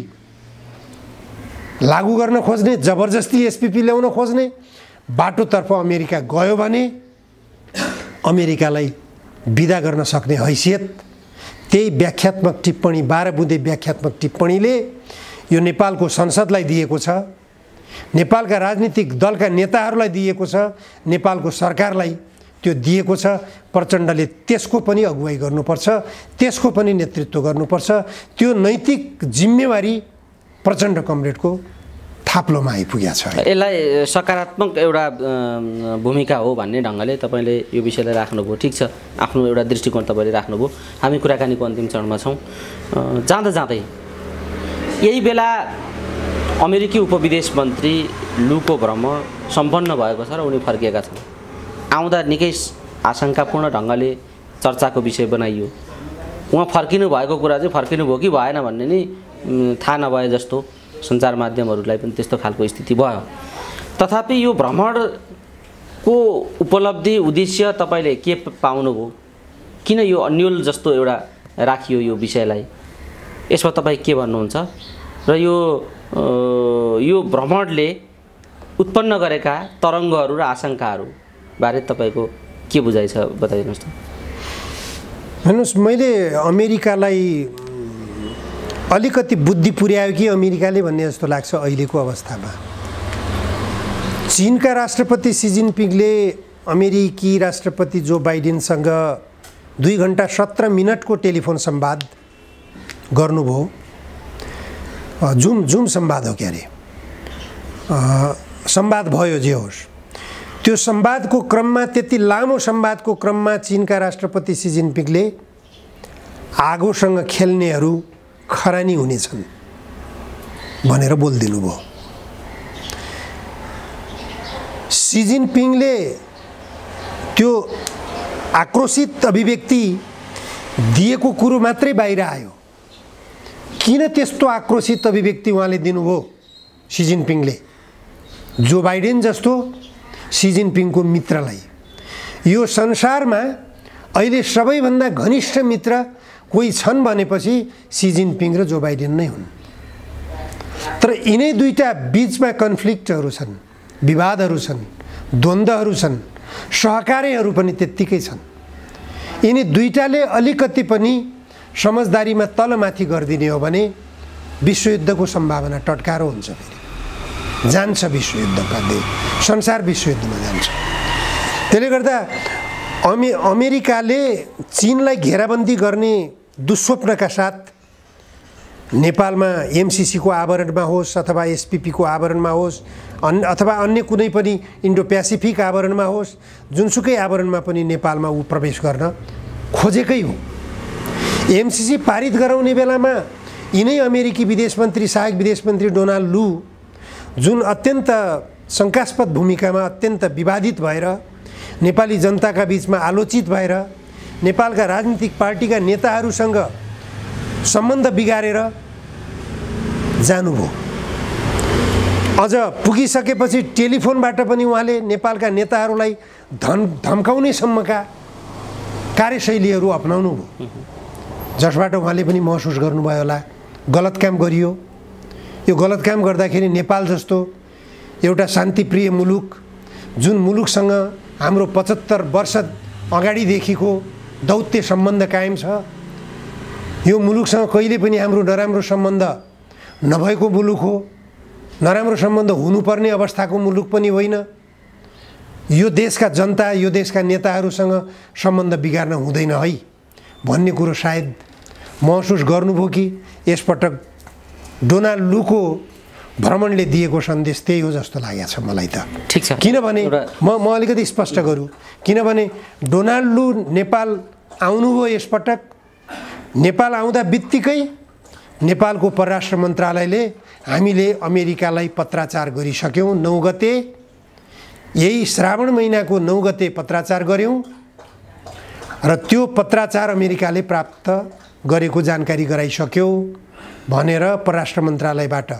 लागू गर्न खोज्ने, जबरजस्ती एसपीपी ल्याउन खोज्ने बाटोतर्फ अमेरिका गयो भने अमेरिकालाई बिदा गर्न सक्ने हैसियत त्यही व्याख्यात्मक टिप्पणी 12 बुँदे व्याख्यात्मक टिप्पणीले यो नेपालको संसदलाई दिएको छ, नेपालका राजनीतिक दलका नेताहरूलाई दिएको छ, नेपालको सरकारलाई त्यो दिएको छ। प्रचण्डले त्यसको पनि अगुवाई गर्नुपर्छ, त्यसको पनि नेतृत्व गर्नुपर्छ। त्यो नैतिक जिम्मेवारी प्रचण्ड कमरेडको थाप्लोमा आइपुगेको छ। यसलाई सकारात्मक एउटा भूमिका हो भन्ने ढङ्गले तपाईँले यो विषयलाई राख्नुभयो, ठिक छ, आफ्नो एउटा दृष्टिकोण तपाईँले राख्नुभयो। हामी कुराकानीको अन्तिम चरणमा छौँ। जाँदा जाँदै यही बेला अमेरिकी उपविदेश मन्त्री लुको भ्रमण सम्पन्न भएको छ र उनी फर्किएका छन्। आउँदा निकै आशंकापूर्ण ढङ्गले चर्चाको विषय बनाइयो। उहाँ फर्किनु भएको कुरा चाहिँ फर्किनु भयो कि भएन भन्ने नि थाहा नभए जस्तो सञ्चार माध्यमहरूलाई पनि त्यस्तो खालको स्थिति भयो। तथापि यो भ्रमणको उपलब्धि उद्देश्य तपाईँले के पाउनुभयो? किन यो अन्यल जस्तो एउटा राखियो यो विषयलाई? यसमा तपाईँ के भन्नुहुन्छ? र यो भ्रमणले उत्पन्न गरेका तरङ्गहरू र आशंकाहरू बारे तपाईँको के बुझाइ छ बताइदिनुहोस् त। हेर्नुहोस्, मैले अमेरिकालाई अलिकति बुद्धि पुर्यायो कि अमेरिकाले भन्ने जस्तो लाग्छ अहिलेको अवस्थामा। चीनका राष्ट्रपति सी जिनपिङले अमेरिकी राष्ट्रपति जो बाइडेनसँग 2 घण्टा 17 मिनटको टेलिफोन संवाद गर्नुभयो। जुम संवाद हो, के अरे संवाद भयो जे होस्। त्यो संवादको क्रममा, त्यति लामो संवादको क्रममा चीनका राष्ट्रपति सी जिनपिङले आगोसँग खेल्नेहरू खरानी हुनेछन् भनेर बोलिदिनु भयो। सी जिनपिङले त्यो आक्रोशित अभिव्यक्ति दिएको कुरो मात्रै बाहिर आयो। किन त्यस्तो आक्रोशित अभिव्यक्ति उहाँले दिनुभयो सी जिनपिङले? जो बाइडेन जस्तो सी जिनपिङको मित्रलाई, यो संसारमा अहिले सबैभन्दा घनिष्ठ मित्र कोही छन् भनेपछि सी जिनपिङ र जो बाइडेन नै हुन्। तर यिनै दुईटा बीचमा कन्फ्लिक्टहरू छन्, विवादहरू छन्, द्वन्द्वहरू छन्, सहकार्यहरू पनि त्यत्तिकै छन्। यिनी दुईटाले अलिकति पनि समझदारीमा तलमाथि गरिदिने हो भने विश्वयुद्धको सम्भावना टटकारो हुन्छ, फेरि जान्छ विश्वयुद्धका संसार विश्वयुद्धमा जान्छ। त्यसले गर्दा अमेरिकाले चीनलाई घेराबन्दी गर्ने दुस्वप्नका साथ नेपालमा एमसीसीको आवरणमा होस् अथवा एसपीपीको आवरणमा होस् अथवा अन्य कुनै पनि इन्डो प्यासिफिक आवरणमा होस्, जुनसुकै आवरणमा पनि नेपालमा ऊ प्रवेश गर्न खोजेकै हो। एमसीसी पारित गराउने बेलामा यिनै अमेरिकी विदेश मन्त्री, सहायक विदेश मन्त्री डोनाल्ड लू, जुन अत्यन्त शङ्कास्पद भूमिकामा अत्यन्त विवादित भएर नेपाली जनताका बीचमा आलोचित भएर नेपालका राजनीतिक पार्टीका नेताहरूसँग सम्बन्ध बिगारेर जानुभयो। अझ पुगिसकेपछि टेलिफोनबाट पनि उहाँले नेपालका नेताहरूलाई धम्काउने सम्मका कार्यशैलीहरू अपनाउनु भयो, जसबाट उहाँले पनि महसुस गर्नुभयो होला गलत काम गरियो। यो गलत काम गर्दाखेरि नेपाल जस्तो एउटा शान्तिप्रिय मुलुक, जुन मुलुकसँग हाम्रो 75 वर्ष अगाडिदेखिको दौत्य सम्बन्ध कायम छ, यो मुलुकसँग कहिले पनि हाम्रो नराम्रो सम्बन्ध नभएको मुलुक हो, नराम्रो सम्बन्ध हुनुपर्ने अवस्थाको मुलुक पनि होइन। यो देशका जनता, यो देशका नेताहरूसँग सम्बन्ध बिगार्न हुँदैन है भन्ने कुरो सायद महसुस गर्नुभयो कि यसपटक डोनाल्ड लूको भ्रमणले दिएको सन्देश त्यही हो जस्तो लागेको छ मलाई त। ठिक छ, किनभने म अलिकति स्पष्ट गरौँ, किनभने डोनाल्ड लू नेपाल आउनुभयो यसपटक। नेपाल आउँदा बित्तिकै नेपालको परराष्ट्र मन्त्रालयले हामीले अमेरिकालाई पत्राचार गरिसक्यौँ। 9 गते, यही श्रावण महिनाको 9 गते पत्राचार गऱ्यौँ र त्यो पत्राचार अमेरिकाले प्राप्त गरेको जानकारी गराइसक्यो भनेर परराष्ट्र मन्त्रालयबाट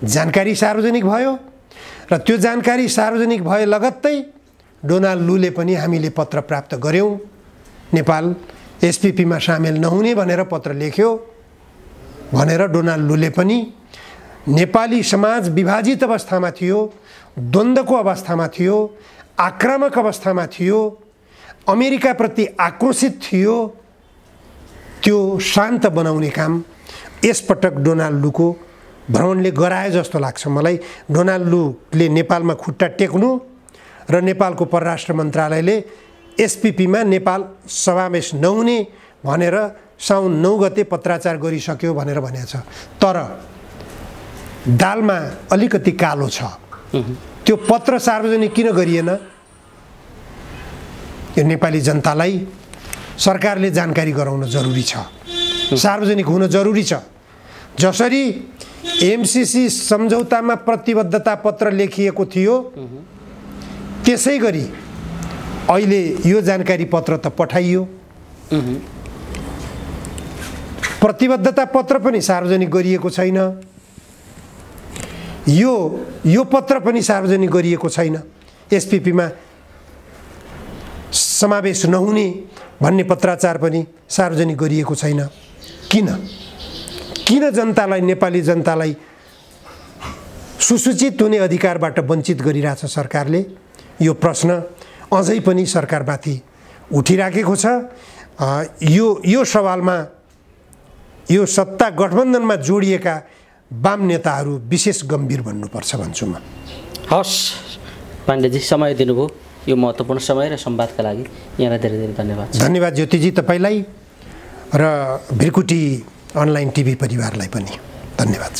जानकारी सार्वजनिक भयो र त्यो जानकारी सार्वजनिक भए लगत्तै डोनाल्ड लूले पनि हामीले पत्र प्राप्त गऱ्यौँ, नेपाल एसपीपीमा सामेल नहुने भनेर पत्र लेख्यो भनेर डोनाल्ड लूले पनि नेपाली समाज विभाजित अवस्थामा थियो, द्वन्द्वको अवस्थामा थियो, आक्रामक अवस्थामा थियो, अमेरिकाप्रति आक्रोशित थियो, त्यो शान्त बनाउने काम यसपटक डोनाल्ड लूको भ्रमणले गराए जस्तो लाग्छ मलाई। डोनाल्ड लूले नेपालमा खुट्टा टेक्नु र नेपालको परराष्ट्र मन्त्रालयले एसपीपीमा नेपाल समावेश नहुने भनेर साउन 9 गते पत्राचार गरिसक्यो भनेर भनेको छ। तर दालमा अलिकति कालो छ। त्यो पत्र सार्वजनिक किन गरिएन? यो नेपाली जनतालाई सरकारले जानकारी गराउन जरुरी छ, सार्वजनिक हुन जरुरी छ। जसरी एमसीसी सम्झौतामा प्रतिबद्धता पत्र लेखिएको थियो, त्यसै गरी अहिले यो जानकारी पत्र त पठाइयो। प्रतिबद्धता पत्र पनि सार्वजनिक गरिएको छैन, यो पत्र पनि सार्वजनिक गरिएको छैन। एसपीपीमा समावेश नहुने भन्ने पत्राचार पनि सार्वजनिक गरिएको छैन। किन जनतालाई, नेपाली जनतालाई सुसूचित हुने अधिकारबाट वञ्चित गरिरहेछ सरकारले? यो प्रश्न अझै पनि सरकारमाथि उठिराखेको छ। यो सवालमा यो सत्ता गठबन्धनमा जोडिएका वाम नेताहरू विशेष गम्भीर बन्नुपर्छ भन्छु म। हस् पाण्डेजी, समय दिनुभयो यो महत्त्वपूर्ण समय र संवादका लागि यहाँलाई धेरै धेरै धन्यवाद। धन्यवाद ज्योतिजी तपाईँलाई र भिरकुटी अनलाइन टिभी परिवारलाई पनि धन्यवाद।